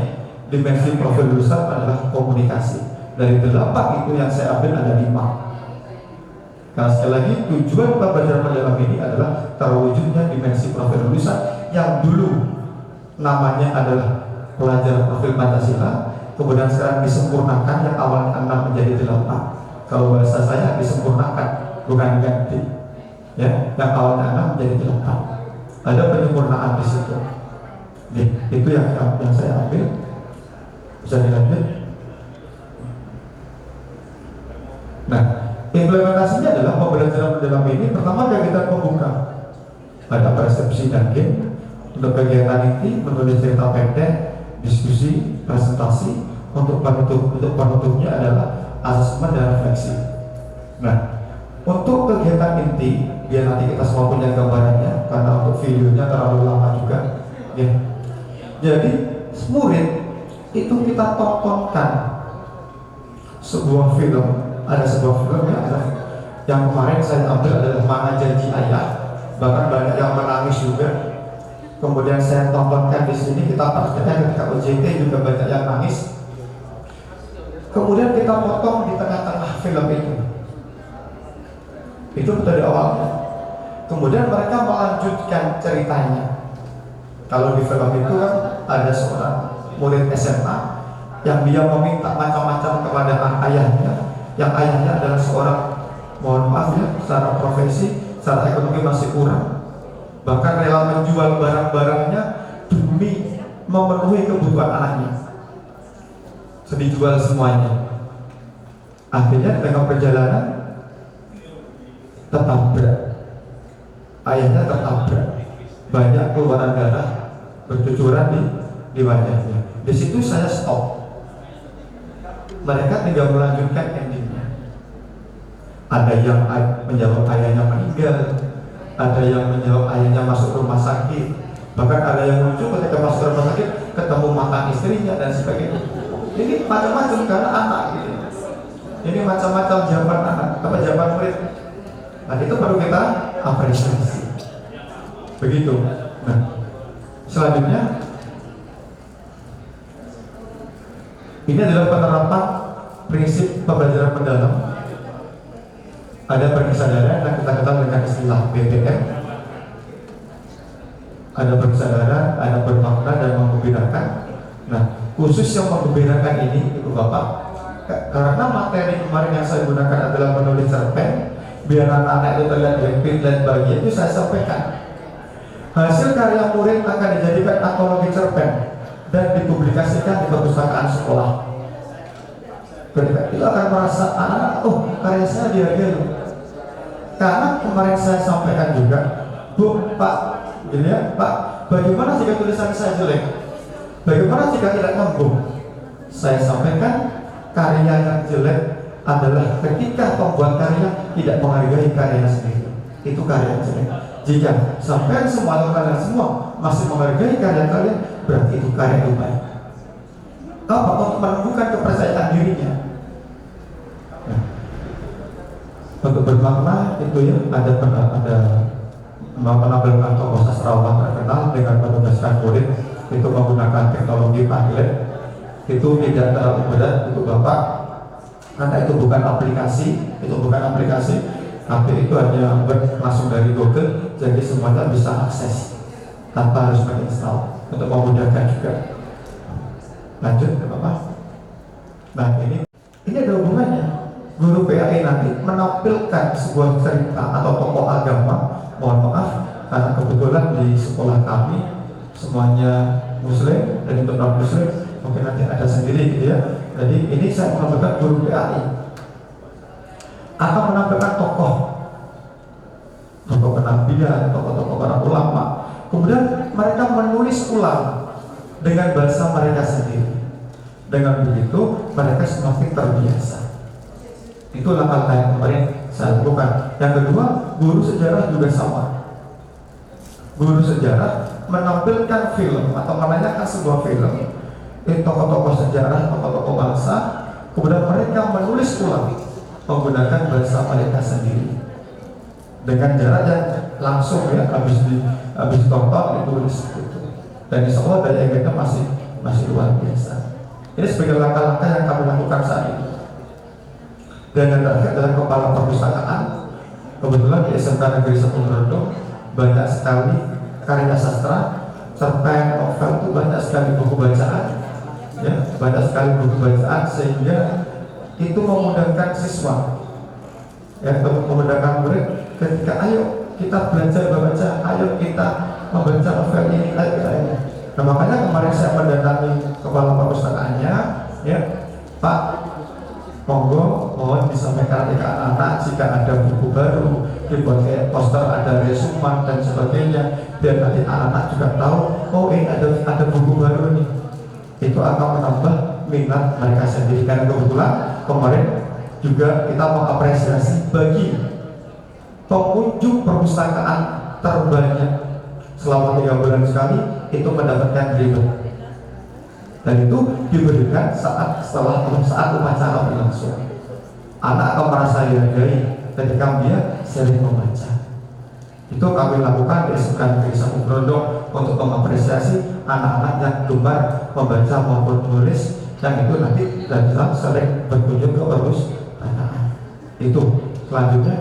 dimensi profil lulusan adalah komunikasi. Dari 8 itu yang saya ambil ada 5. Karena sekali lagi tujuan pembelajaran mendalam ini adalah terwujudnya dimensi profil lulusan yang dulu namanya adalah pelajaran profil Pancasila, kemudian sekarang disempurnakan, yang awalnya 6 menjadi 8. Kalau bahasa saya disempurnakan, bukan diganti, ya, yang awalnya 6 menjadi 8. Ada penyempurnaan di situ. Nih, itu yang saya ambil. Bisa dilanjut. Nah, implementasinya adalah pembelajaran mendalam ini. Pertama kegiatan pembuka, ada persepsi dan game. Untuk kegiatan ini menulis cerita pendek, diskusi, presentasi. Untuk penutupnya adalah asesmen dan refleksi. Nah, untuk kegiatan inti, biar nanti kita semua punya gambarannya, karena untuk videonya terlalu lama juga, ya. Jadi murid itu kita tontonkan sebuah film. Ada sebuah film yang kemarin saya ambil adalah Mana Janji Ayah, bahkan banyak yang menangis juga. Kemudian saya tontonkan di sini, kita praktekkan ketika UJT juga banyak yang nangis. Kemudian kita potong di tengah-tengah film itu dari awalnya. Kemudian mereka melanjutkan ceritanya. Kalau di film itu kan ada seorang murid SMA yang dia meminta macam-macam kepada ayahnya, yang ayahnya adalah seorang, mohon maaf ya, secara profesi, secara ekonomi masih kurang, bahkan rela menjual barang-barangnya demi memenuhi kebutuhan anaknya. Dijual semuanya. Akhirnya dengan perjalanan tertabrak, ayahnya tertabrak, banyak keluaran darah bercucuran di wajahnya. Di situ saya stop. Mereka tinggal melanjutkan endingnya. Ada yang menjawab ayahnya meninggal, ada yang menjawab ayahnya masuk rumah sakit, bahkan ada yang lucu ketika masuk rumah sakit ketemu mantan istrinya dan sebagainya. Ini macam-macam karena anak gitu. Ini macam-macam jawaban anak, apa jawaban murid. Nah itu baru kita apresiasi. Begitu. Nah selanjutnya ini adalah penerapan prinsip pembelajaran mendalam. Ada berkesadaran yang kita kenal dengan istilah BPM. Ada berkesadaran, ada bermakna dan menggembirakan. Nah, khusus yang menggembirakan ini, Ibu Bapak, karena materi kemarin yang saya gunakan adalah menulis cerpen, biar anak-anak itu terlihat happy dan bahagia, itu saya sampaikan. Hasil karya murid akan dijadikan antologi cerpen dan dipublikasikan di perpustakaan sekolah. Ketika itu akan merasa anak-anak, oh karya saya dihargai loh. Karena kemarin saya sampaikan juga, Bu, Pak, gini ya, Pak, bagaimana jika tulisan saya jelek? Bagaimana jika tidak nyambung? Saya sampaikan, karya yang jelek adalah ketika pembuat karya tidak menghargai karyanya sendiri. Itu karya yang jelek. Jika sampai semua kalian semua masih menghargai karya kalian, berarti itu karya yang baik. Apa? Untuk menumbuhkan kepercayaan dirinya. untuk bermakna itu ya ada menampilkan tokoh sastrawan terkenal dengan menugaskan murid itu menggunakan teknologi Padlet. Itu tidak terlalu berat untuk Bapak karena itu bukan aplikasi, tapi itu hanya langsung dari Google, jadi semuanya bisa akses tanpa harus menginstal untuk memudahkan juga. Lanjut ke Bapak. Nah ini ada hubungannya. Guru PAI nanti menampilkan sebuah cerita atau tokoh agama. Mohon maaf karena kebetulan di sekolah kami semuanya Muslim dan untuk non Muslim mungkin nanti ada sendiri gitu ya. Jadi ini saya menampilkan guru PAI akan menampilkan tokoh penampilan, tokoh para ulama. Kemudian mereka menulis ulang dengan bahasa mereka sendiri. Dengan begitu mereka semakin terbiasa. Itu langkah yang kemarin saya lakukan. Yang kedua, guru sejarah juga sama. Guru sejarah menampilkan film atau menanyakan sebuah film, tokoh-tokoh sejarah, tokoh-tokoh bangsa, kemudian mereka menulis ulang menggunakan bahasa mereka sendiri dengan jarak yang langsung ya, habis tonton ditulis gitu. Dan insya Allah daya kita masih luar biasa. Ini sebagai langkah-langkah yang kami lakukan saat ini. Dan yang terakhir adalah kepala perpustakaan. Kebetulan di SMK Negeri 1 Brondong banyak sekali karya sastra, cerpen, novel itu banyak sekali buku bacaan, ya, banyak sekali buku bacaan sehingga itu memudahkan siswa, ya, memudahkan murid ketika ayo kita belajar membaca, ayo kita membaca novel ini, ayo kita ini. Nah makanya kemarin saya mendatangi kepala perpustakaannya, ya, Pak, monggo mohon disampaikan ke anak-anak jika ada buku baru, dibuat kayak poster, ada resumen dan sebagainya, biar nanti anak-anak juga tahu, oh ini ada buku baru nih. Itu akan menambah minat mereka sendiri. Karena kebetulan kemarin juga kita mengapresiasi bagi pengunjung perpustakaan terbanyak selama 3 bulan sekali itu mendapatkan ribet. Dan itu diberikan saat upacara berlangsung. Anak akan merasa dihargai ketika dia sering membaca. Itu kami lakukan di SMK Negeri 1 Brondong untuk mengapresiasi anak-anak yang gemar membaca maupun menulis, yang itu nanti bisa sering berkunjung ke perpustakaan. Itu selanjutnya.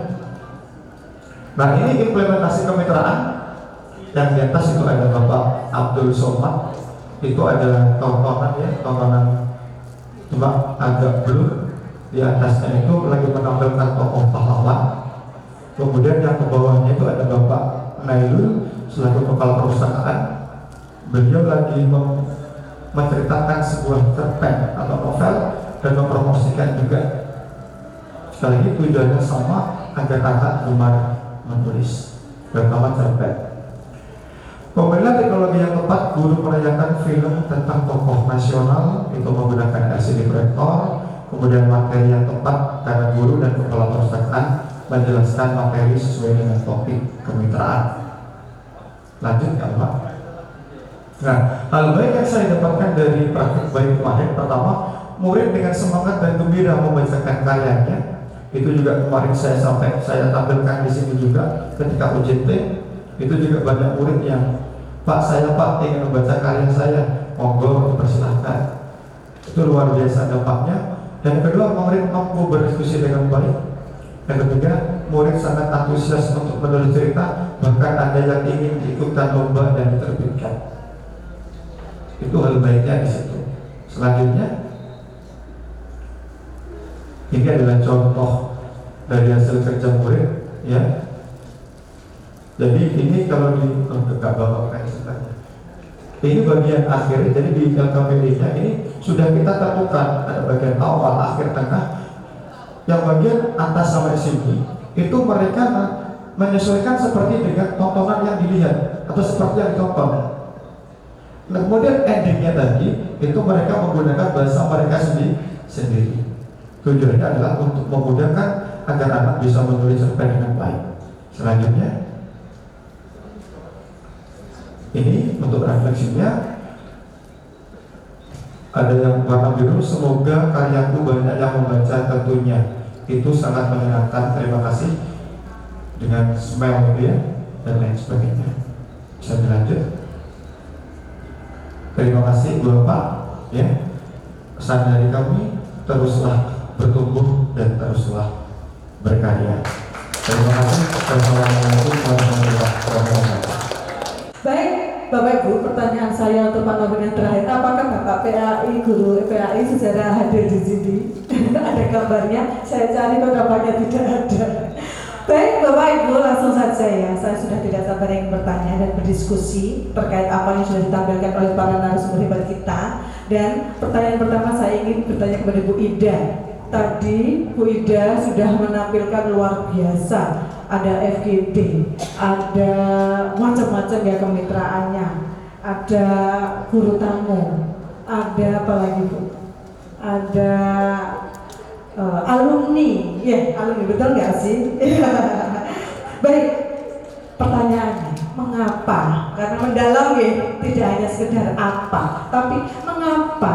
Nah ini implementasi kemitraan. Yang di atas itu ada Bapak Abdul Somad. Itu adalah tontonan cuma agak blur. Di atasnya itu lagi menampilkan tokoh pahlawan. Kemudian yang ke bawahnya itu ada Bapak Nailul selaku kepala perpustakaan. Beliau lagi menceritakan sebuah cerpen atau novel dan mempromosikan juga. Sekali lagi tujuannya sama agar anak gemar menulis, terutama cerpen. Pemilihan teknologi yang tepat, guru merayakan film tentang tokoh nasional itu menggunakan LCD proyektor. Kemudian materi yang tepat karena guru dan kepala perpustakaan menjelaskan materi sesuai dengan topik kemitraan. Lanjut ya Pak. Nah, hal baik yang saya dapatkan dari praktik baik kemarin, pertama, murid dengan semangat dan gembira membacakan karyanya. Itu juga kemarin saya tampilkan di sini juga ketika UJT. Itu juga banyak murid yang, Pak ingin membaca karya saya, monggo dipersilahkan. Itu luar biasa dampaknya. Dan kedua, murid mampu berdiskusi dengan baik. Yang ketiga, murid sangat antusias untuk menulis cerita, bahkan ada yang ingin diikutkan lomba dan diterbitkan. Itu hal baiknya di situ. Selanjutnya, ini adalah contoh dari hasil kerja murid, ya. Jadi ini kalau di ini bagian akhir, jadi di LKPD-nya ini sudah kita tentukan ada bagian awal, akhir, tengah. Yang bagian atas sampai sini itu mereka menyesuaikan seperti dengan tontonan yang dilihat atau seperti yang ditonton. Nah, kemudian endingnya tadi itu mereka menggunakan bahasa mereka sendiri. Tujuannya adalah untuk memudahkan agar anak bisa menulis cerpen dengan baik. Selanjutnya, ini untuk refleksinya ada yang warna biru. Semoga karyaku banyak yang membaca, tentunya itu sangat menyenangkan. Terima kasih dengan smile gitu ya dan lain sebagainya. Bisa dilanjut. Terima kasih Bapak ya. Pesan dari kami, teruslah bertumbuh dan teruslah berkarya. Terima kasih. Wassalamualaikum warahmatullahi wabarakatuh. Baik, Bapak Ibu, pertanyaan saya untuk Pak Nobel yang terakhir, apakah Bapak PAI, guru PAI sejarah hadir di sini? Ada gambarnya, saya cari kok nampaknya tidak ada. Baik, Bapak Ibu, langsung saja ya. Saya sudah tidak sabar ingin bertanya dan berdiskusi terkait apa yang sudah ditampilkan oleh para narasumber hebat kita. Dan pertanyaan pertama saya ingin bertanya kepada Bu Ida. Tadi Bu Ida sudah menampilkan luar biasa. Ada FGD, ada macam-macam ya kemitraannya, ada guru tamu, ada apa lagi Bu? Ada alumni, ya alumni, betul nggak sih? Baik, pertanyaannya, mengapa? Karena mendalam ya, tidak hanya sekedar apa, tapi mengapa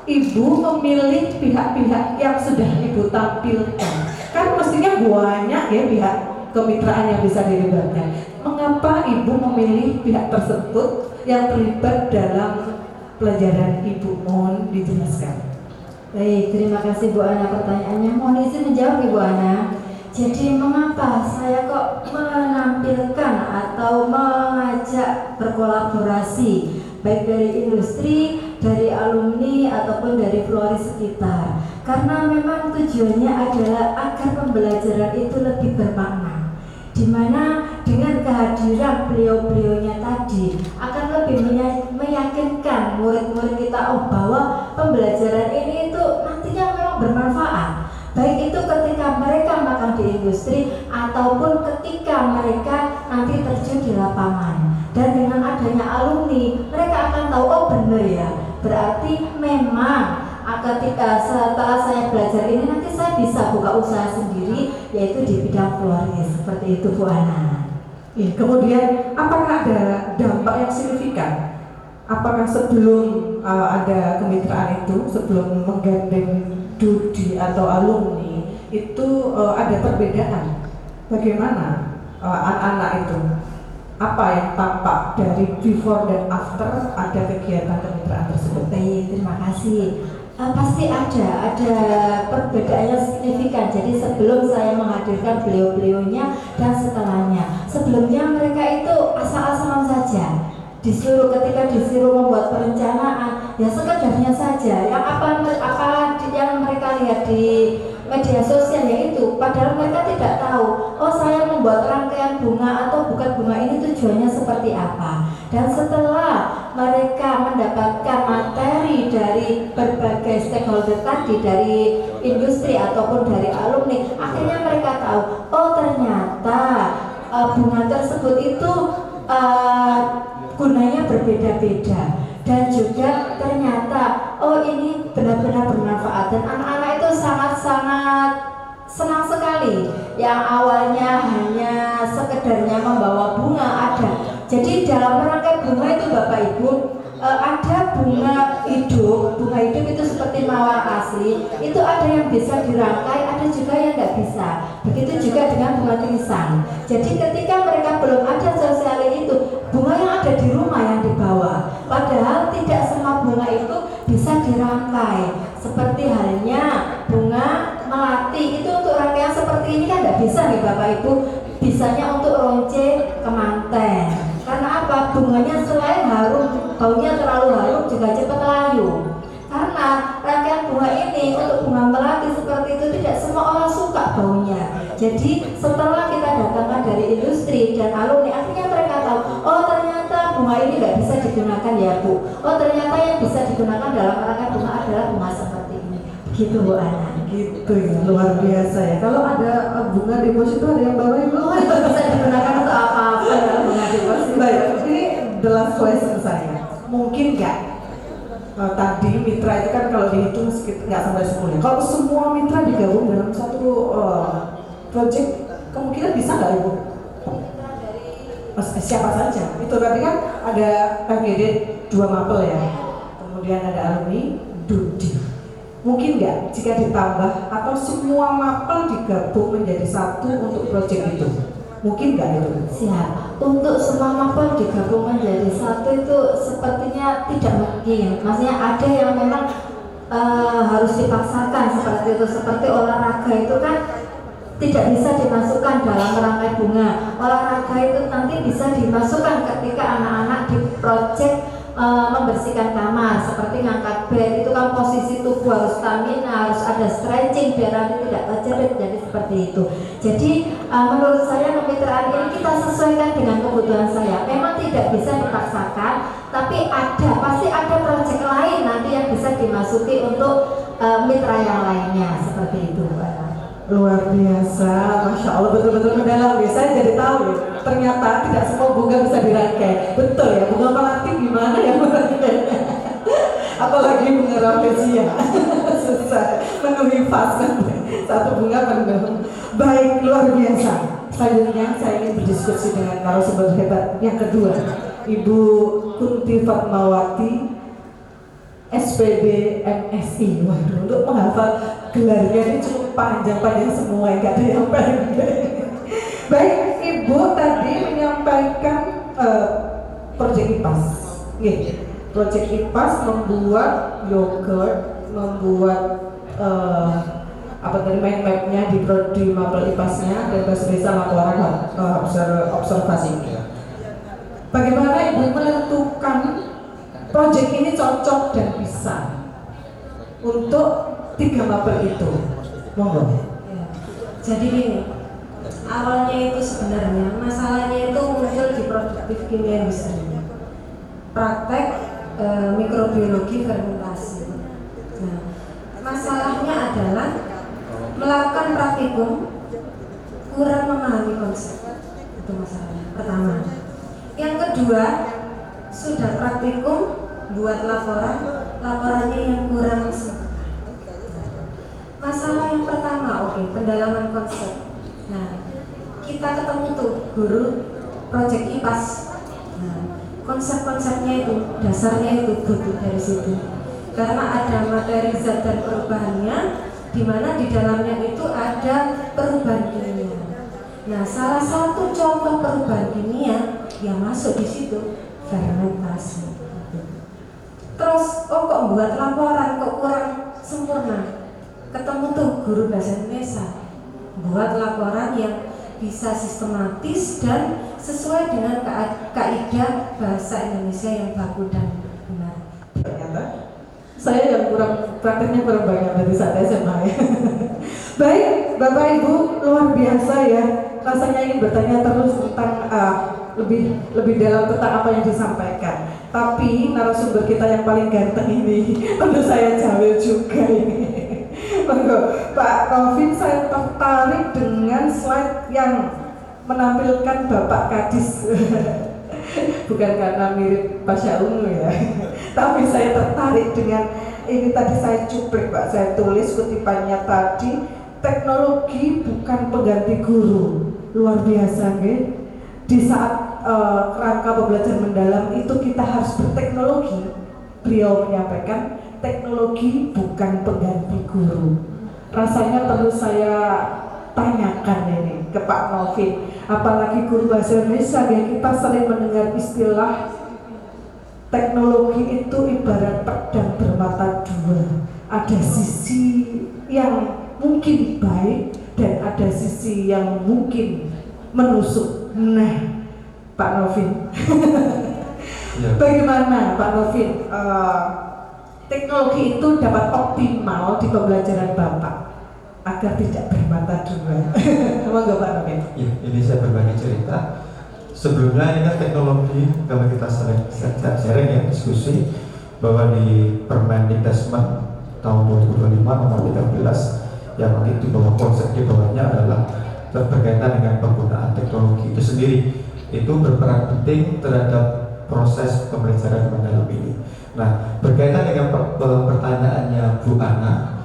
Ibu memilih pihak-pihak yang sudah Ibu tampilkan? Kan mestinya banyak ya pihak kemitraan yang bisa dilibatkan. Mengapa Ibu memilih pihak tersebut yang terlibat dalam pelajaran Ibu? Mohon dijelaskan. Baik, terima kasih Bu Ana pertanyaannya. Mohon izin menjawab Ibu Ana. Jadi mengapa saya kok menampilkan atau mengajak berkolaborasi baik dari industri, dari alumni ataupun dari floris sekitar? Karena memang tujuannya adalah agar pembelajaran itu lebih bermakna, di mana dengan kehadiran beliau-beliaunya tadi akan lebih meyakinkan murid-murid kita bahwa pembelajaran ini itu nantinya memang bermanfaat, baik itu ketika mereka magang di industri ataupun ketika mereka nanti terjun di lapangan. Dan dengan adanya alumni, mereka akan tahu, oh benar ya, berarti memang ketika setelah saya belajar ini nanti saya bisa buka usaha sendiri, yaitu di bidang floris. Seperti itu Bu Ana. Ya, kemudian apakah ada dampak yang signifikan? Apakah sebelum ada kemitraan itu, sebelum menggandeng Dudi atau alumni itu ada perbedaan? Bagaimana anak-anak itu? Apa yang tampak dari before dan after ada kegiatan kemitraan tersebut? Baik, terima kasih. Pasti ada perbedaan yang signifikan. Jadi sebelum saya menghadirkan beliau-beliaunya dan setelahnya, sebelumnya mereka itu asal-asalan saja. Ketika disuruh membuat perencanaan, ya sekedarnya saja. Yang apa yang mereka lihat di media sosial yaitu, padahal mereka tidak tahu, oh saya membuat rangkaian bunga atau bukan bunga ini tujuannya seperti apa. Dan setelah mereka mendapatkan materi dari berbagai stakeholder tadi, dari industri ataupun dari alumni, akhirnya mereka tahu, oh ternyata bunga tersebut itu gunanya berbeda-beda, dan juga ternyata oh ini benar-benar bermanfaat. Dan anak-anak itu sangat-sangat senang sekali. Yang awalnya hanya sekedarnya membawa bunga ada. Jadi dalam merangkai bunga itu Bapak Ibu ada bunga hidup. Bunga hidup itu seperti mawar asli, itu ada yang bisa dirangkai, ada juga yang tidak bisa. Begitu juga dengan bunga trisang. Jadi ketika mereka belum ada sosial itu, bunga yang ada di rumah yang dibawa. Padahal tidak semua bunga itu bisa dirangkai. Seperti halnya bunga melati itu untuk rangkaian seperti ini kan tidak bisa nih Bapak Ibu. Bisanya untuk ronce kemanten. Karena apa? Bunganya selain harum, baunya terlalu harum juga cepat layu. Karena rangkaian bunga ini untuk bunga melati seperti itu tidak semua orang suka baunya. Jadi setelah kita datangkan dari industri dan alumni, akhirnya mereka tahu, oh ternyata bunga ini tidak bisa digunakan ya Bu. Oh ternyata yang bisa digunakan dalam rangkaian bunga adalah bunga seperti ini. Gitu Bu Ana. Gitu ya, luar biasa ya. Kalau ada bunga deposito ada yang bawa Ibu? Oh itu bisa digunakan untuk apa-apa dalam bunga deposito. Baik, ini the last question saya. Mungkin nggak tadi mitra itu kan kalau dihitung sekitar nggak sampai 10. Kalau semua mitra digabung dalam satu project, kemungkinan bisa nggak Ibu? Siapa saja? Itu tadi kan ada FGD 2 Mapel ya. Kemudian ada alumni Dudi. Mungkin nggak jika ditambah atau semua mapel digabung menjadi satu untuk proyek itu? Mungkin nggak itu? Siap. Untuk semua mapel digabung menjadi satu itu sepertinya tidak mungkin. Maksudnya ada yang memang harus dipaksakan seperti itu. Seperti olahraga itu kan tidak bisa dimasukkan dalam rangkai bunga. Olahraga itu nanti bisa dimasukkan ketika anak-anak di proyek membersihkan kamar, seperti ngangkat bed. Itu kan posisi tubuh harus stamina, harus ada stretching biar nanti tidak terjepit, jadi seperti itu. Jadi menurut saya kemitraan ini kita sesuaikan dengan kebutuhan saya. Memang tidak bisa dipaksakan, tapi pasti ada proyek lain nanti yang bisa dimasuki untuk mitra yang lainnya, seperti itu. Luar biasa, Masya Allah, betul-betul mendalam ya. Saya jadi tahu ya, ternyata tidak semua bunga bisa dirangkai. Betul ya, bunga melati gimana ya merangkainya? Apalagi bunga rafflesia susah memenuhi fase satu bunga penuh. Baik, luar biasa. Selanjutnya saya ingin berdiskusi dengan narasumber hebat yang kedua, Ibu Kunti Fatmawati, SPD MSI. Waduh, untuk menghafal gelarnya ini cukup panjang-panjang semua, nggak ada yang pendek. Baik, Ibu tadi menyampaikan proyek IPAS. Proyek IPAS membuat yogurt, membuat mind mapnya di mapel IPASnya, dan bisa laporan observasi. Bagaimana Ibu menentukan proyek ini cocok dan bisa untuk 3 mapel itu? Monggo. Ya. Jadi gini, awalnya itu sebenarnya masalahnya itu muncul di produktif kimia industri, praktek mikrobiologi fermentasi. Nah, masalahnya adalah melakukan praktikum kurang memahami konsep. Itu masalahnya pertama. Yang kedua, sudah praktikum buat laporannya yang kurang. Masalah yang pertama, pendalaman konsep. Nah, kita ketemu tuh guru proyek IPAS. Nah, konsep-konsepnya itu, dasarnya itu butuh dari situ. Karena ada materi zat dan perubahannya, di mana di dalamnya itu ada perubahan kimia. Nah, salah satu contoh perubahan kimia yang masuk di situ fermentasi. Terus, kok buat laporan kok kurang sempurna? Ketemu tuh guru bahasa Indonesia, buat laporan yang bisa sistematis dan sesuai dengan kaidah bahasa Indonesia yang baku dan benar. Ternyata saya yang prakteknya kurang banyak dari saat SMA ya. Baik, Bapak Ibu, luar biasa ya. Rasanya ingin bertanya terus tentang lebih dalam tentang apa yang disampaikan. Tapi narasumber kita yang paling ganteng ini tentu saya jawil juga ini. Pak Taufik, saya tertarik dengan slide yang menampilkan Bapak Kadis. Bukan karena mirip Pasha Ungu ya, tapi saya tertarik dengan ini. Tadi saya cuplik Pak, saya tulis kutipannya tadi, teknologi bukan pengganti guru. Luar biasa gitu. Di saat rangka pembelajaran mendalam itu kita harus berteknologi. Beliau menyampaikan teknologi bukan pengganti guru. Rasanya perlu saya tanyakan ini ke Pak Novin, apalagi guru bahasa Indonesia ya, kita sering mendengar istilah teknologi itu ibarat pedang bermata dua. Ada sisi yang mungkin baik dan ada sisi yang mungkin menusuk. Nah, Pak Novin, bagaimana Pak Novin teknologi itu dapat optimal di pembelajaran Bapak agar tidak bermata dua? Monggo Pak Novin. Ya, ini saya berbagi cerita. Sebelumnya ini kan teknologi, kalau kita sharing ya, diskusi bahwa di Permendikbud tahun 2025 nomor 13 yang nanti di bawah konsep di bawahnya adalah berkaitan dengan penggunaan teknologi itu sendiri, itu berperan penting terhadap proses pembelajaran mendalam ini. Nah, berkaitan dengan pertanyaannya Bu Ana,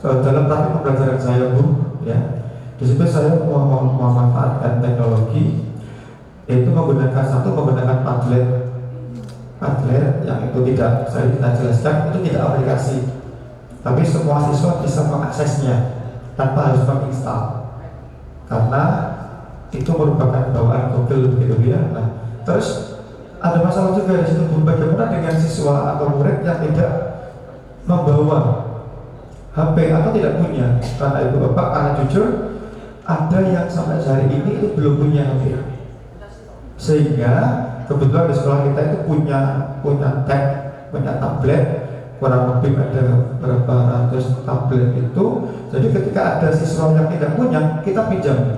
dalam praktik pembelajaran saya Bu, ya, di situ saya memanfaatkan teknologi, yaitu menggunakan Padlet yang itu tidak saya jelaskan, itu tidak aplikasi. tapi semua siswa bisa mengaksesnya tanpa harus menginstal, karena itu merupakan bawaan Google gitu ya. Nah, terus ada masalah juga di situ, bagaimana dengan siswa atau murid yang tidak membawa HP atau tidak punya, karena ibu bapak, karena jujur ada yang sampai hari ini itu belum punya HP, sehingga kebetulan di sekolah kita itu punya tab, punya tablet, kurang lebih ada berapa ratus tablet itu. Jadi ketika ada siswa yang tidak punya, kita pinjami,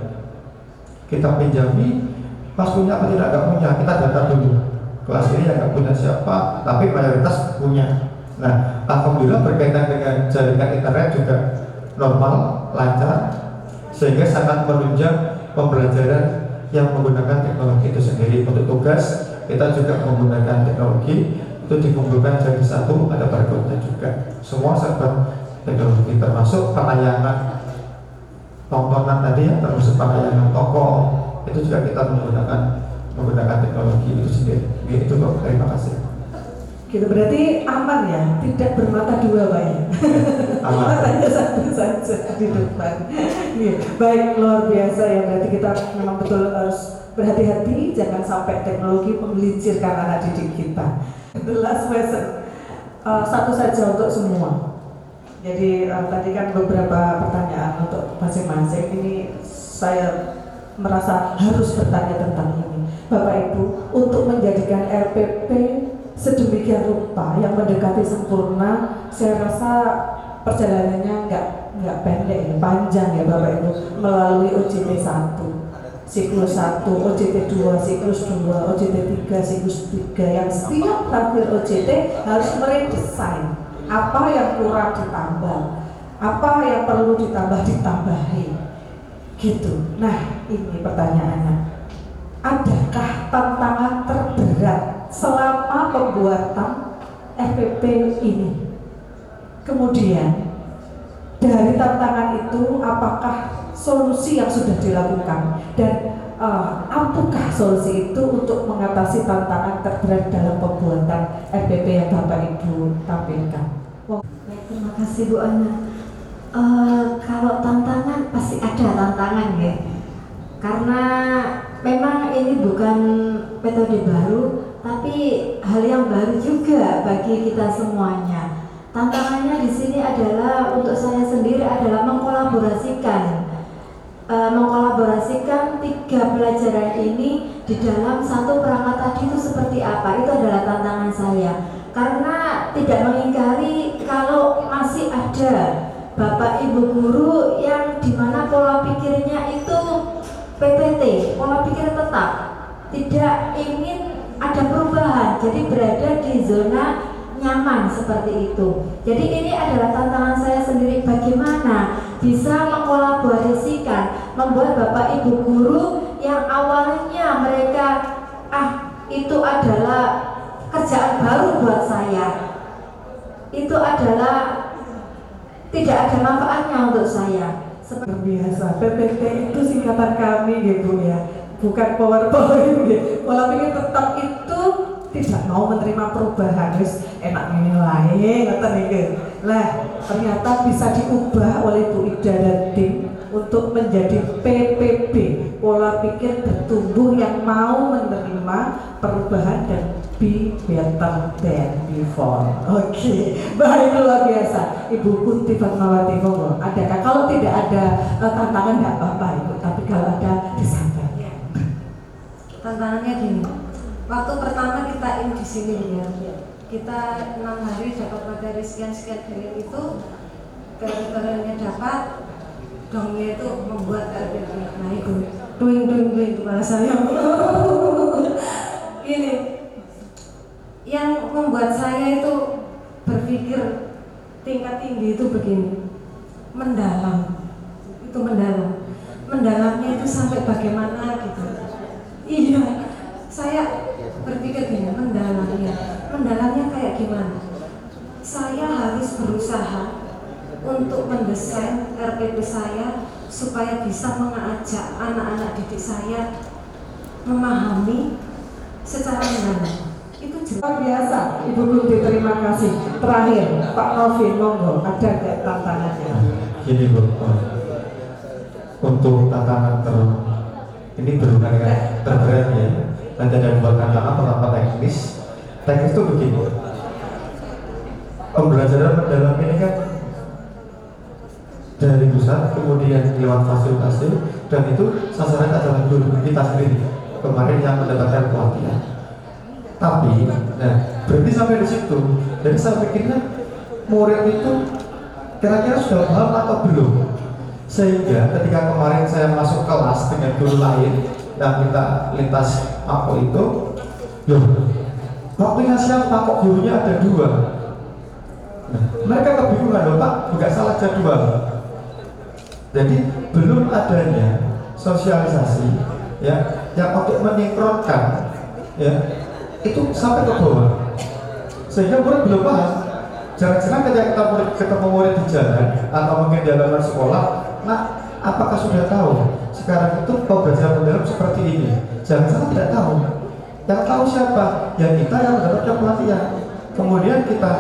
pas punya apa tidak punya, kita data dulu kelas ini yang nggak punya siapa, tapi mayoritas punya. Nah, alhamdulillah berkaitan dengan jaringan internet juga normal, lancar, sehingga sangat menunjang pembelajaran yang menggunakan teknologi itu sendiri. Untuk tugas kita juga menggunakan teknologi itu dikumpulkan jadi satu, ada barcode-nya juga. Semua serba teknologi, termasuk penayangan tontonan tadi ya, termasuk penayangan toko, itu juga kita menggunakan teknologi itu sendiri. Itu Pak, terima kasih. Gitu, berarti aman ya, tidak bermata dua Pak ya. Aman. Matanya satu saja di depan. Baik, luar biasa ya, berarti kita memang betul harus berhati-hati, jangan sampai teknologi menggelincirkan anak didik kita. The last question, satu saja untuk semua. Jadi tadi kan beberapa pertanyaan untuk masing-masing, ini saya merasa harus bertanya tentang ini. Bapak Ibu, untuk menjadikan RPP sedemikian rupa yang mendekati sempurna, saya rasa perjalanannya nggak pendek ya, panjang ya Bapak Ibu, melalui OJT 1, siklus 1, OJT 2, siklus 2, OJT 3, siklus 3, yang setiap tampil OJT harus meredesain apa yang kurang ditambah, apa yang perlu ditambahi gitu. Nah, ini pertanyaannya, adakah tantangan terberat selama pembuatan RPP ini? Kemudian dari tantangan itu, apakah solusi yang sudah dilakukan, dan apakah solusi itu untuk mengatasi tantangan terberat dalam pembuatan RPP yang Bapak Ibu tampilkan? Baik, terima kasih Bu Ana. Kalau tantangan pasti ada tantangan ya, karena memang ini bukan metode baru, tapi hal yang baru juga bagi kita semuanya. Tantangannya di sini adalah, untuk saya sendiri adalah mengkolaborasikan 3 pelajaran ini di dalam satu perangkat tadi itu seperti apa. Itu adalah tantangan saya, karena tidak mengingkari kalau masih ada Bapak Ibu guru yang dimana pola pikirnya itu PPT, pola pikir tetap, tidak ingin ada perubahan, jadi berada di zona nyaman seperti itu. Jadi ini adalah tantangan saya sendiri, bagaimana bisa mengkolaborasikan, membuat Bapak Ibu guru yang awalnya mereka itu adalah kerjaan baru buat saya, itu adalah tidak ada manfaatnya untuk saya. Seperti biasa, PPT itu singkatan kami gitu ya, bukan PowerPoint gitu. Pola pikir tetap itu tidak mau menerima perubahan, wis enak nilai ngoten iki. Lah, ternyata bisa diubah oleh Bu Ida dan tim untuk menjadi PPB, pola pikir bertumbuh yang mau menerima perubahan dan be better than before. Oke, baik, luar biasa. Ibu Kunti Fatmawati, monggo. Adakah, kalau tidak ada tantangan nggak apa-apa Ibu, tapi kalau ada disampaikan. Tantangannya gini, waktu pertama kita di sini ya, kita 6 hari dapat materi sekian dari itu, gara-garanya dapat, dongnya itu membuat RPP. Nah itu, doing kepala saya. Ini yang membuat saya itu berpikir tingkat tinggi itu begini, mendalam. Mendalamnya itu sampai bagaimana gitu. Iya, saya berpikir gini, mendalamnya kayak gimana? Saya harus berusaha untuk mendesain RPP saya supaya bisa mengajak anak-anak didik saya memahami secara mendalam. Itu Luar biasa, Ibu Kunti, terima kasih. Terakhir, Pak Novi, monggo, ada nggak tantangannya? Gini Bu, untuk tantangan ini berhubungan dengan terberat ya. Nanti ada dua tantangan, pertama teknis. Teknis itu begini, pembelajaran mendalam ini kan dari pusat, kemudian lewat fasilitasi, dan itu sasaran adalah guru kita sendiri kemarin yang mendapatkan pelatihan. Tapi, nah berarti sampai di situ, jadi saya pikirnya murid itu kira-kira sudah paham atau belum? Sehingga ketika kemarin saya masuk kelas dengan guru lain yang kita lintas aku itu, waktunya siapa kok gurunya ada dua? Nah, mereka kebingungan loh Pak, bukan salah jadwal. Jadi belum adanya sosialisasi ya yang untuk menyinkronkan ya itu sampai ke bawah, sehingga murid belum paham. Jangan-jangan ketika kita ketemu murid di jalan atau mungkin di halaman sekolah, nah apakah sudah tahu sekarang itu pembelajaran mendalam seperti ini? Jangan-jangan tidak tahu. Yang tahu siapa? Ya kita yang mendapatkan pelatihan. Kemudian kita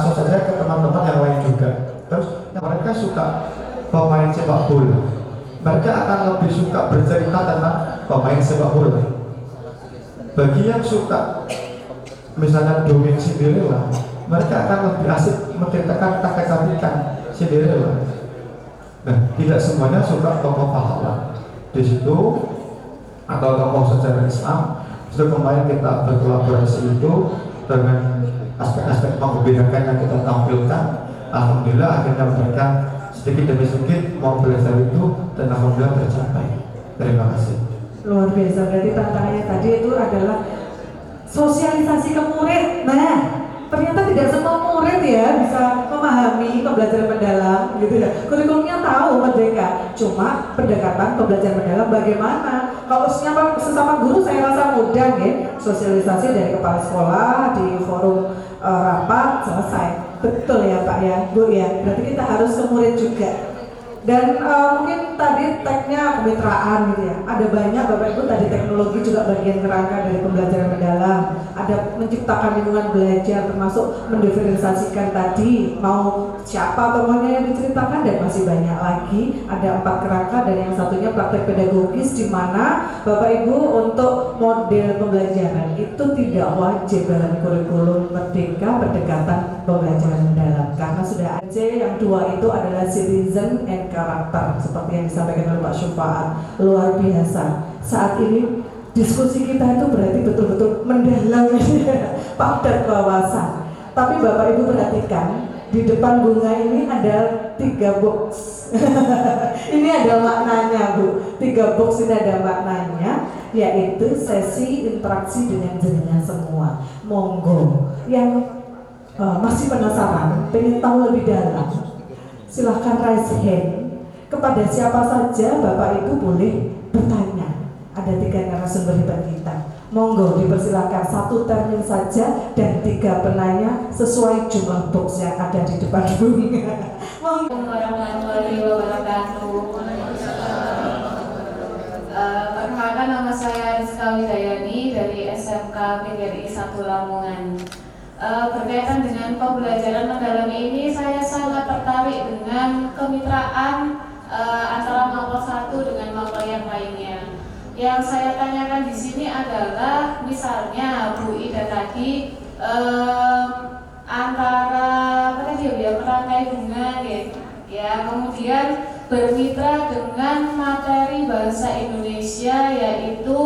sosialisasi ke teman-teman yang lain juga. Terus mereka suka pemain sepak bola, mereka akan lebih suka bercerita tentang pemain sepak bola. Bagi yang suka misalnya dongeng Cinderella, mereka akan lebih asik menceritakan tentang kecantikan Cinderella. Nah, tidak semuanya suka tokoh pahlawan. Di situ atau tokoh sejarah Islam. Justru kemarin kita berkolaborasi itu dengan aspek-aspek membedakan yang kita tampilkan. Alhamdulillah akhirnya mereka sedikit demi sedikit mau belajar itu dan alhamdulillah tercapai. Terima kasih. Luar biasa, berarti tantangannya tadi itu adalah sosialisasi ke murid. Nah, ternyata tidak semua murid ya bisa memahami pembelajaran mendalam gitu ya. Kurikulumnya tahu merdeka, cuma pendekatan pembelajaran mendalam bagaimana? Kalau sesama guru saya rasa mudah ya, sosialisasi dari kepala sekolah di forum rapat selesai. Betul ya Pak ya, Bu ya. Berarti kita harus ke murid juga. Dan mungkin tadi tagnya kemitraan gitu ya. Ada banyak Bapak Ibu, tadi teknologi juga bagian kerangka dari pembelajaran mendalam. Ada menciptakan lingkungan belajar, termasuk mendiferensiasikan tadi mau siapa tokohnya yang diceritakan, dan masih banyak lagi. Ada 4 kerangka dan yang satunya praktek pedagogis, di mana Bapak Ibu untuk model pembelajaran itu tidak wajib dalam kurikulum merdeka pendekatan pembelajaran mendalam, karena sudah ada. Yang 2 itu adalah citizen and karakter, seperti yang disampaikan oleh Pak Syufaat. Luar biasa. Saat ini diskusi kita itu berarti betul-betul mendalam, padat wawasan. Tapi Bapak Ibu perhatikan, di depan bunga ini ada 3 box. Ini ada maknanya Bu. 3 box ini ada maknanya, yaitu sesi interaksi dengan jenengan semua. Monggo yang masih penasaran, pengen tahu lebih dalam, silahkan raise hand. Kepada siapa saja Bapak Ibu boleh bertanya. Ada 3 narasumber hebat kita. Monggo dipersilakan 1 termin saja dan 3 penanya sesuai jumlah box yang ada di depan bunga. Monggo. Warahmatullahi wabarakatuh. Perkenalkan, nama saya Rizka Widayani dari SMK PGRI 1 Lamongan. Berkaitan dengan pembelajaran mendalam ini, saya sangat tertarik dengan kemitraan antara mapel 1 dengan mapel yang lainnya. Yang saya tanyakan di sini adalah, misalnya Bu Ida tadi antara merangkai bunga ya, kemudian bermitra dengan materi bahasa Indonesia, yaitu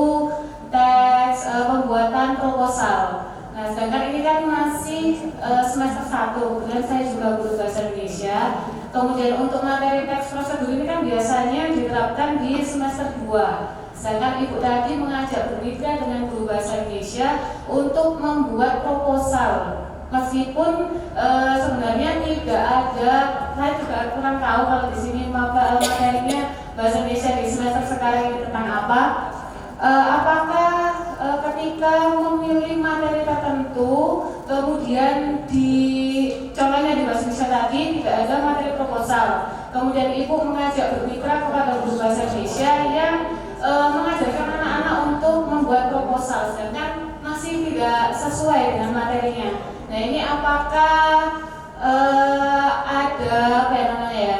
teks pembuatan proposal. Nah, sedangkan ini kan masih semester 1, kemudian saya juga guru bahasa Indonesia. Kemudian untuk materi teks prosedur ini kan biasanya diterapkan di semester 2. Sedangkan Ibu tadi mengajak bermitra dengan guru bahasa Indonesia untuk membuat proposal. Meskipun sebenarnya tidak ada, saya juga kurang tahu kalau di sini materinya bahasa Indonesia di semester sekarang ini tentang apa. Apakah ketika memilih materi tertentu, kemudian contohnya di bahasa Indonesia tadi tidak ada materi proposal, kemudian Ibu mengajak bermitra kepada guru bahasa Indonesia yang mengajarkan anak-anak untuk membuat proposal, sedangkan masih sesuai dengan materinya. Nah ini apakah ada apa ya namanya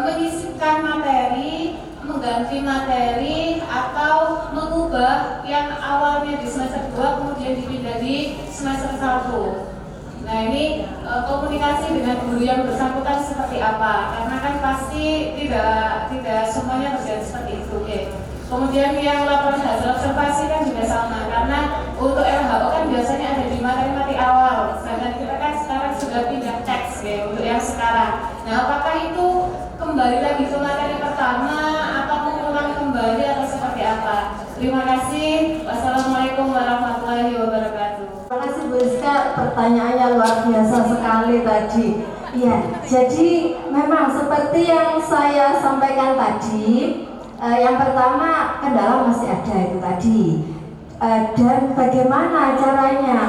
menyisipkan materi, mengganti materi, atau mengubah yang awalnya di semester 2 kemudian dipindah di semester 1. Nah ini komunikasi dengan guru yang bersangkutan seperti apa? Karena kan pasti tidak semuanya terjadi seperti itu. Okay. Kemudian yang laporan hasil observasi kan juga sama, karena untuk LHO kan biasanya ada di materi-materi awal, sedangkan kita kan sekarang sudah pindah teks ya untuk yang sekarang. Nah apakah itu kembali lagi ke materi pertama atau mengulang kembali atau seperti apa? Terima kasih. Wassalamualaikum warahmatullahi wabarakatuh. Terima kasih Bu Rizka, pertanyaannya luar biasa sekali tadi. Iya, jadi memang seperti yang saya sampaikan tadi, yang pertama kendala masih ada itu tadi, dan bagaimana caranya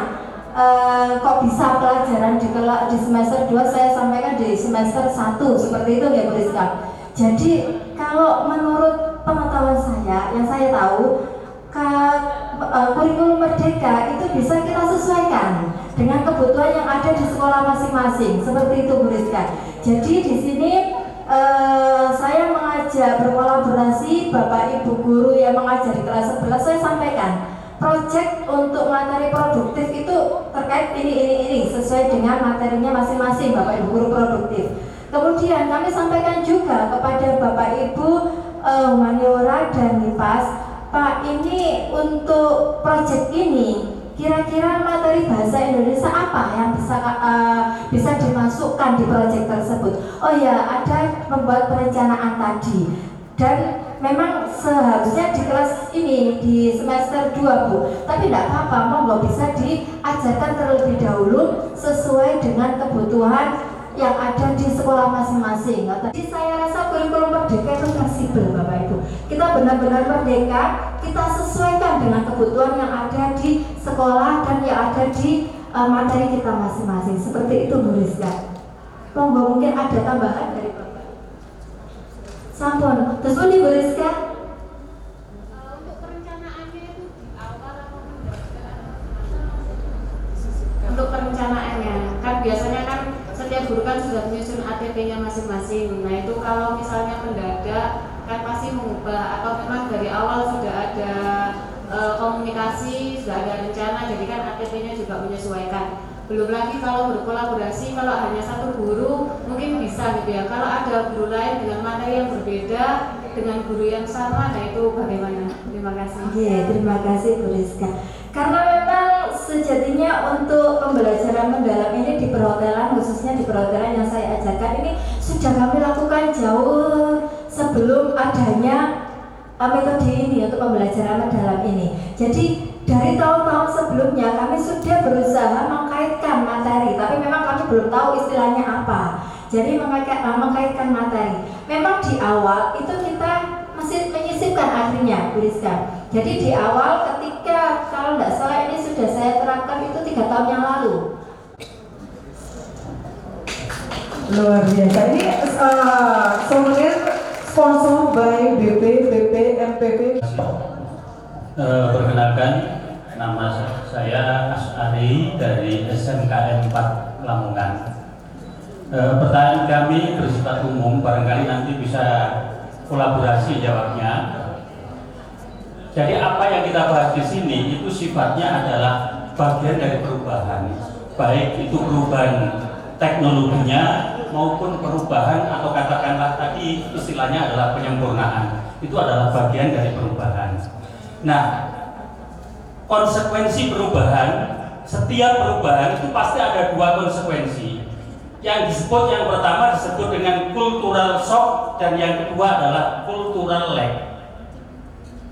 kok bisa pelajaran di semester 2 saya sampaikan di semester 1 seperti itu ya Bu Rizka. Jadi kalau menurut pengetahuan saya, yang saya tahu kurikulum Merdeka itu bisa kita sesuaikan dengan kebutuhan yang ada di sekolah masing-masing seperti itu Bu Rizka. Jadi di sini saya mengajak berkolaborasi Bapak Ibu guru yang mengajar di kelas 11, saya sampaikan proyek untuk materi produktif itu terkait ini sesuai dengan materinya masing-masing Bapak Ibu guru produktif. Kemudian kami sampaikan juga kepada Bapak Ibu humaniora dan MIPAS, Pak, ini untuk proyek ini kira-kira materi bahasa Indonesia apa yang bisa dimasukkan di proyek tersebut? Oh ya, ada membuat perencanaan tadi. Dan memang seharusnya di kelas ini di semester 2 Bu, tapi tidak apa-apa, monggo bisa diajarkan terlebih dahulu sesuai dengan kebutuhan yang ada di sekolah masing-masing. Jadi saya rasa kurikulum Merdeka itu fleksibel Bapak Ibu. Kita benar-benar merdeka, kita sesuaikan dengan kebutuhan yang ada di sekolah dan yang ada di materi kita masing-masing. Seperti itu Bu Rizka. Monggo mungkin ada tambahan dari Bapak. Sampun, terus Bu Rizka. Untuk perencanaannya itu di awal atau untuk perencanaannya kan biasanya kan setiap guru kan sudah menyusun ATP-nya masing-masing. Nah itu kalau misalnya mendadak kan pasti mengubah, atau memang dari awal sudah ada komunikasi, sudah ada rencana, jadi kan ATP-nya juga menyesuaikan. Belum lagi kalau berkolaborasi, kalau hanya satu guru mungkin bisa gitu ya. Kalau ada guru lain dengan materi yang berbeda dengan guru yang sama, nah itu bagaimana? Terima kasih. Iya, terima kasih Bu Rizka. Karena memang sejatinya untuk pembelajaran mendalam ini di perhotelan, khususnya di perhotelan yang saya ajarkan ini sudah kami lakukan jauh sebelum adanya metode ini untuk pembelajaran mendalam ini. Jadi dari tahun-tahun sebelumnya kami sudah berusaha mengkaitkan materi, tapi memang kami belum tahu istilahnya apa. Jadi mengkaitkan materi. Memang di awal itu kita masih menyisipkan akhirnya Bu Rizka. Jadi di awal ketika kalau tidak salah ini sudah saya terapkan itu 3 tahun yang lalu. Luar biasa. Ini semuanya sponsor by BP, MPP. Perkenalkan, nama saya As'ari dari SMKN 4 Lamongan. Pertanyaan kami bersifat umum, barangkali nanti bisa kolaborasi jawabnya. Jadi apa yang kita bahas di sini itu sifatnya adalah bagian dari perubahan, baik itu perubahan teknologinya maupun perubahan atau katakanlah tadi istilahnya adalah penyempurnaan. Itu adalah bagian dari perubahan. Nah, konsekuensi perubahan, setiap perubahan itu pasti ada 2 konsekuensi. Yang disebut yang pertama disebut dengan cultural shock dan yang kedua adalah cultural lag.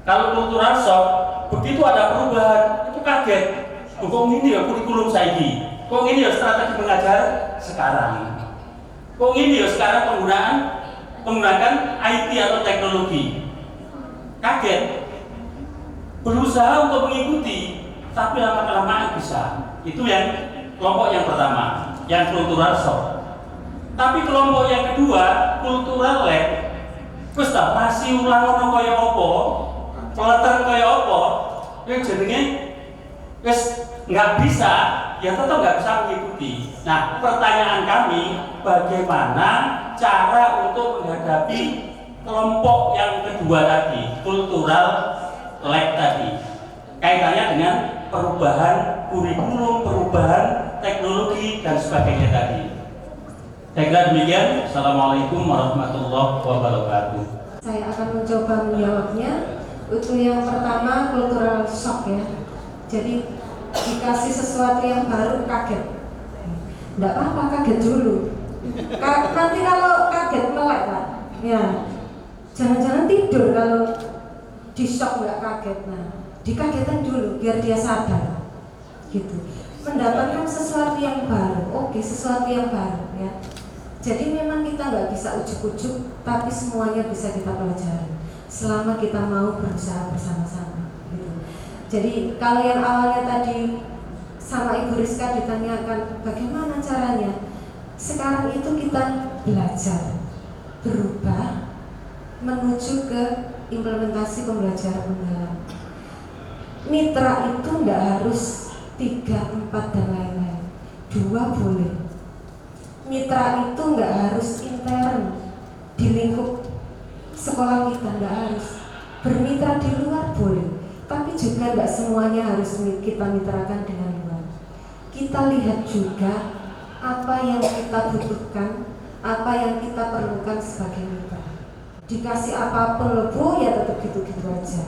Kalau cultural shock, begitu ada perubahan itu kaget. Kok ini ya kurikulum saiki? Kok ini ya strategi mengajar sekarang? Kok ini ya sekarang menggunakan IT atau teknologi? Kaget. Berusaha untuk mengikuti, tapi lama-kelamaan bisa. Itu yang kelompok yang pertama, yang cultural shock. Tapi kelompok yang kedua, cultural lag, wis tak masih ulang ono kaya apa, peleter kaya apa, yang jenenge Terus nggak bisa, ya tetap nggak bisa mengikuti. Nah, pertanyaan kami, bagaimana cara untuk menghadapi kelompok yang kedua tadi, cultural lag tadi, kaitannya dengan perubahan kurikulum, perubahan teknologi dan sebagainya tadi. Saya kira demikian. Assalamualaikum warahmatullahi wabarakatuh. Saya akan mencoba menjawabnya. Untuk yang pertama, cultural shock ya. Jadi dikasih sesuatu yang baru kaget. Enggak apa-apa kaget dulu. Nanti kalau kaget melek Pak. Ya. Jangan-jangan tidur kalau di shock nggak kaget. Nah, dikagetin dulu biar dia sadar. Gitu. Mendapatkan sesuatu yang baru. Oke, sesuatu yang baru ya. Jadi memang kita nggak bisa ujuk-ujuk, tapi semuanya bisa kita pelajari selama kita mau berusaha bersama-sama. Gitu. Jadi kalau yang awalnya tadi sama Ibu Rizka ditanyakan bagaimana caranya, sekarang itu kita belajar berubah menuju ke implementasi pembelajaran mendalam. Mitra itu nggak harus 3, 4 dan lain-lain, 2 boleh. Mitra itu nggak harus intern di lingkup sekolah kita, nggak harus. Bermitra di luar boleh, tapi juga nggak semuanya harus kita mitrakan dengan luar. Kita lihat juga apa yang kita butuhkan, apa yang kita perlukan sebagai mitra. Dikasih apapun lebu ya tetap gitu-gitu aja.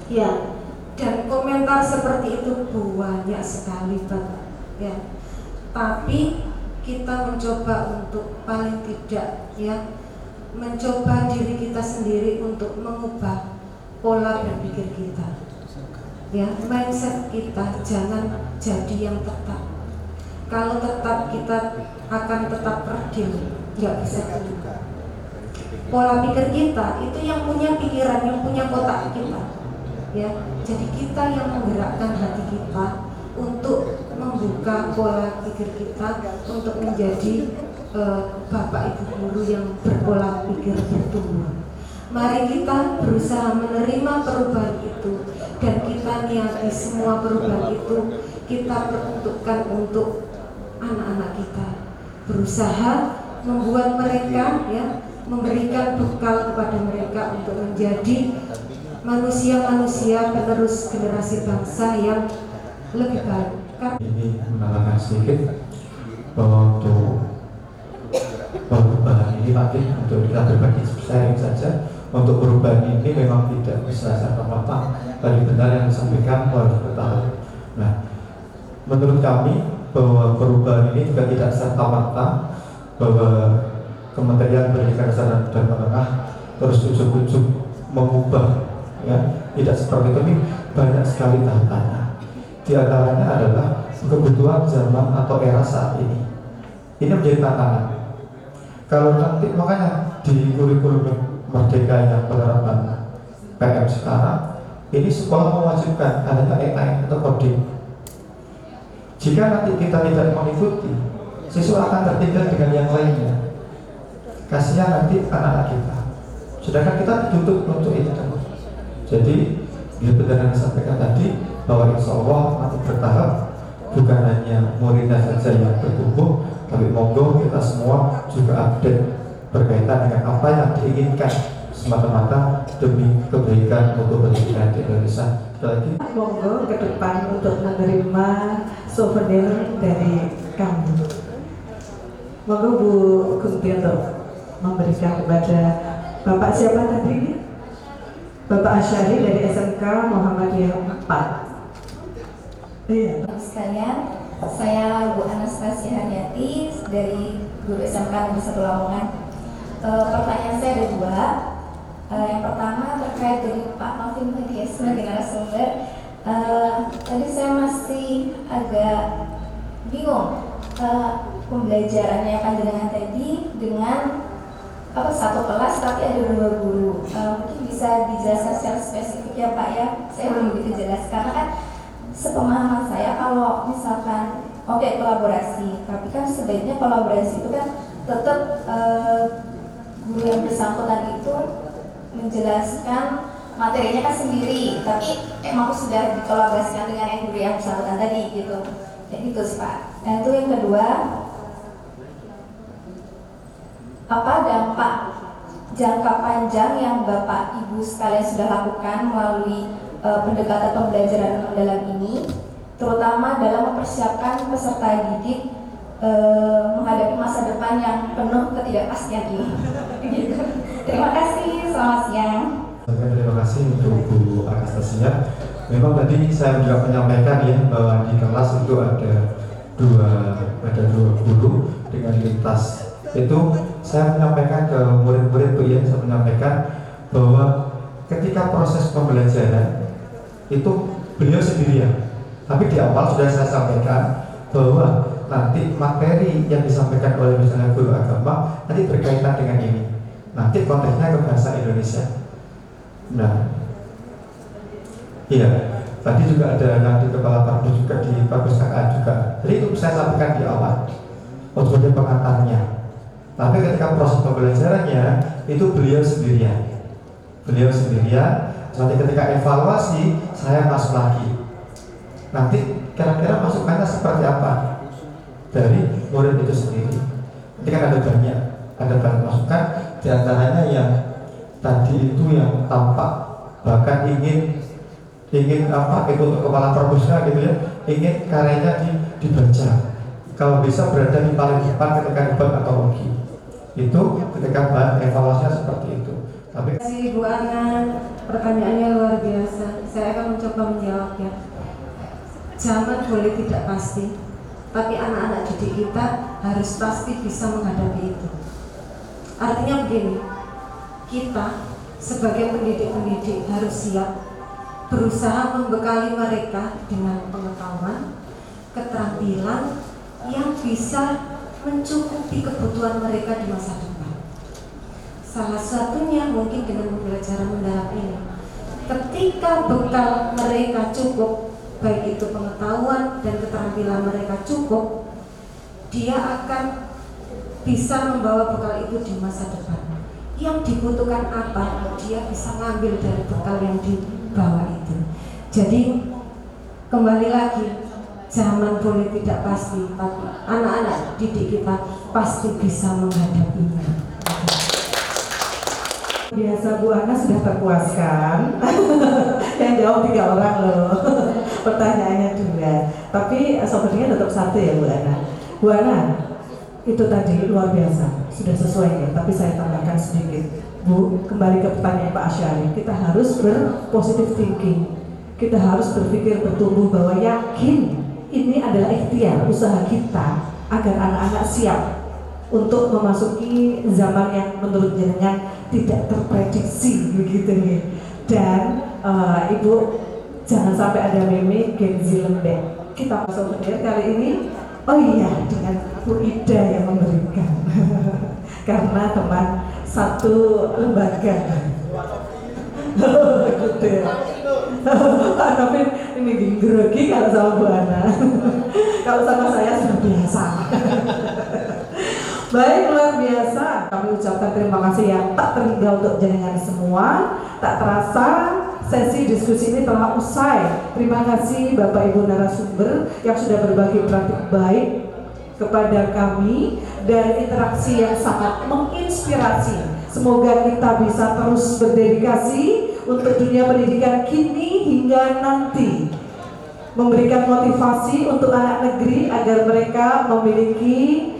Ya, dan komentar seperti itu banyak sekali Pak. Ya, tapi kita mencoba untuk paling tidak ya mencoba diri kita sendiri untuk mengubah pola berpikir kita. Ya, mindset kita jangan jadi yang tetap. Kalau tetap kita akan tetap kerdil, nggak bisa juga. Pola pikir kita itu yang punya pikiran, yang punya kotak kita. Ya, jadi kita yang menggerakkan hati kita untuk membuka pola pikir kita untuk menjadi bapak ibu guru yang berpola pikir bertumbuh. Mari kita berusaha menerima perubahan itu dan kita niati semua perubahan itu kita peruntukkan untuk anak-anak kita. Berusaha membuat mereka ya memberikan bekal kepada mereka untuk menjadi manusia-manusia penerus generasi bangsa yang lebih baik. Ini menambahkan sedikit bahwa untuk perubahan ini makin untuk kita berbagi sharing saja. Untuk perubahan ini memang tidak bisa serta-merta. Tadi benar yang disampaikan harus bertahap. Nah, menurut kami bahwa perubahan ini juga tidak serta-merta bahwa Kementerian Pendidikan Dasar dan Menengah terus ujuk-ujuk mengubah, ya tidak seperti itu. Ini banyak sekali tahapannya. Di antaranya adalah kebutuhan zaman atau era saat ini. Ini menjadi tantangan. Kalau nanti makanya di kurikulum Merdeka yang penerapan PM sekarang ini sekolah mewajibkan adanya AI atau coding. Jika nanti kita tidak mengikuti, siswa akan tertinggal dengan yang lainnya. Kasihan nanti anak-anak kita. Sedangkan kita dituntut untuk itu. Jadi, dia benar yang disampaikan tadi bahwa insya Allah nanti bertahap, bukan hanya muridnya saja yang bertumbuh, tapi monggo kita semua juga update berkaitan dengan apa yang diinginkan semata-mata demi kebaikan untuk pendidikan di Indonesia. Lagi monggo ke depan untuk menerima souvenir dari kami. Monggo Bu Kunti untuk memberikan kepada Bapak siapa tadi ini? Bapak Asyari dari SMK Muhammadiyah 4. Iya. Sekalian, saya Bu Anastasia Haryati dari Guru SMK Negeri 1 Lamongan. Pertanyaan saya ada 2. Yang pertama terkait dari Pak Novin tadi sebagai narasumber. Tadi saya masih agak bingung pembelajarannya panjenengan tadi dengan satu kelas tapi ada 2 guru. Mungkin bisa dijelaskan secara spesifik ya Pak ya. Saya belum begitu jelas karena kan sepemahaman saya kalau misalkan kolaborasi, tapi kan sebaiknya kolaborasi itu kan tetap guru yang bersangkutan itu menjelaskan materinya kan sendiri, tapi emang aku sudah dikolaborasikan dengan yang guru yang bersangkutan tadi gitu. Kayak gitu sih Pak. Dan itu yang kedua, apa dampak jangka panjang yang Bapak Ibu sekalian sudah lakukan melalui pendekatan pembelajaran mendalam ini, terutama dalam mempersiapkan peserta didik menghadapi masa depan yang penuh ketidakpastian ini. Gitu. Terima kasih, selamat siang. Terima kasih untuk Bu Anastasia. Memang tadi saya juga menyampaikan ya bahwa di kelas itu ada dua guru dengan lintas. Itu saya menyampaikan ke murid-murid Bu ya, saya menyampaikan bahwa ketika proses pembelajaran itu beliau sendirian. Tapi di awal sudah saya sampaikan bahwa nanti materi yang disampaikan oleh misalnya guru agama nanti berkaitan dengan ini. Nanti konteksnya ke bahasa Indonesia. Nah, iya, tadi juga ada yang di kepala Pardu juga di perpustakaan juga. Jadi itu saya sampaikan di awal sebagai pengantarnya. Tapi ketika proses pembelajarannya itu beliau sendirian. Nanti ketika evaluasi saya masuk lagi. Nanti kira-kira masukannya seperti apa dari murid itu sendiri. Nanti kan ada banyak masukan. Di antaranya yang tadi itu yang tampak bahkan ingin apa itu untuk kepala perpustakaan gitu ya, ingin karyanya dibaca. Kalau bisa berada di paling depan ketika debat atau logi. Itu ketika bahan evaluasinya seperti itu. Tapi terima kasih Bu Ana, pertanyaannya luar biasa. Saya akan mencoba menjawabnya. Zaman boleh tidak pasti, tapi anak-anak didik kita harus pasti bisa menghadapi itu. Artinya begini, kita sebagai pendidik-pendidik harus siap berusaha membekali mereka dengan pengetahuan, keterampilan yang bisa mencukupi kebutuhan mereka di masa depan. Salah satunya mungkin dengan pembelajaran mendalam ini. Ketika bekal mereka cukup, baik itu pengetahuan dan keterampilan mereka cukup, dia akan bisa membawa bekal itu di masa depan. Yang dibutuhkan apa, dia bisa ngambil dari bekal yang dibawa itu. Jadi kembali lagi, zaman boleh tidak pasti, tapi anak-anak didik kita pasti bisa menghadapinya. Biasa Bu Ana sudah terpuaskan. Yang jawab 3 orang loh. Pertanyaannya 2. Tapi sebenarnya tetap 1 ya Bu Ana. Bu Ana, itu tadi luar biasa, sudah sesuai ya, tapi saya tambahkan sedikit. Bu, kembali ke pertanyaan Pak Asyari, kita harus berpositif thinking. Kita harus berpikir bertumbuh bahwa yakin ini adalah ikhtiar usaha kita agar anak-anak siap untuk memasuki zaman yang menurut jenengan tidak terprediksi begitu nih. Dan Ibu jangan sampai ada meme Gen Z lembek. Kita masuk ke kali ini. Oh iya, dengan Bu Ida yang memberikan. Karena teman satu lembaga. Gitu ya. Tapi ini grogi kalau sama Bu Ana. Kalau sama saya sudah biasa. Baik, luar biasa. Kami ucapkan terima kasih yang tak terhingga untuk jenengan semua. Tak terasa sesi diskusi ini telah usai. Terima kasih Bapak Ibu narasumber yang sudah berbagi praktik baik kepada kami dan interaksi yang sangat menginspirasi. Semoga kita bisa terus berdedikasi untuk dunia pendidikan kini hingga nanti, memberikan motivasi untuk anak negeri agar mereka memiliki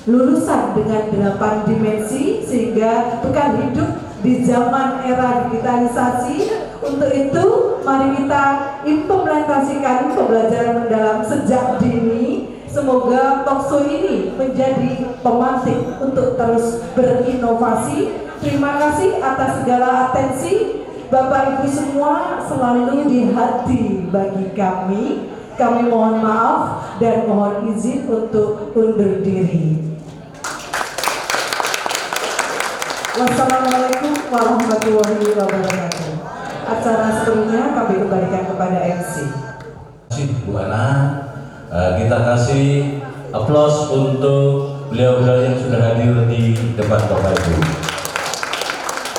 lulusan dengan 8 dimensi sehingga bukan hidup di zaman era digitalisasi. Untuk itu mari kita implementasikan pembelajaran mendalam sejak dini. Semoga talkshow ini menjadi pemantik untuk terus berinovasi. Terima kasih atas segala atensi. Bapak Ibu semua selalu di hati bagi kami. Kami mohon maaf dan mohon izin untuk undur diri. Wassalamualaikum warahmatullahi wabarakatuh. Acara seterusnya kami kembalikan kepada MC. Terima kasih Bu Ana. Kita kasih aplaus untuk beliau-beliau yang sudah hadir di depan Bapak Ibu.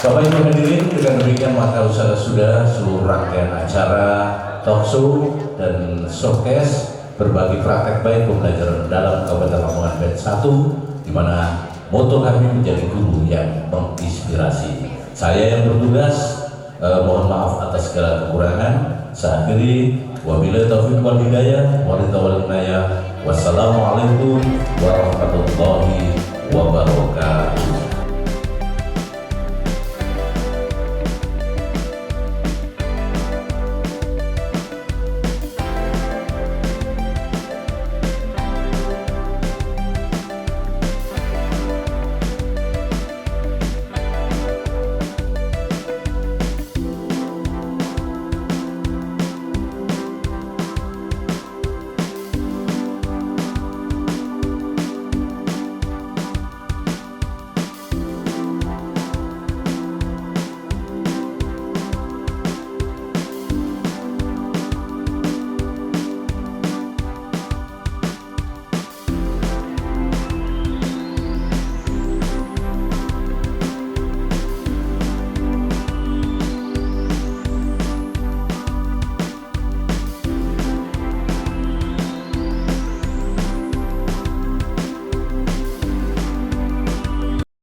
Bapak Ibu hadirin, dengan demikian maka sudah seluruh rangkaian acara talkshow dan showcase berbagi praktek baik pembelajaran dalam Kabupaten Lamongan batch 1, di mana moto kami menjadi guru yang menginspirasi. Saya yang bertugas mohon maaf atas segala kekurangan. Saya akhiri, wabillahi taufiq wal hidayah, walillahil inayah. Wassalamualaikum warahmatullahi wabarakatuh.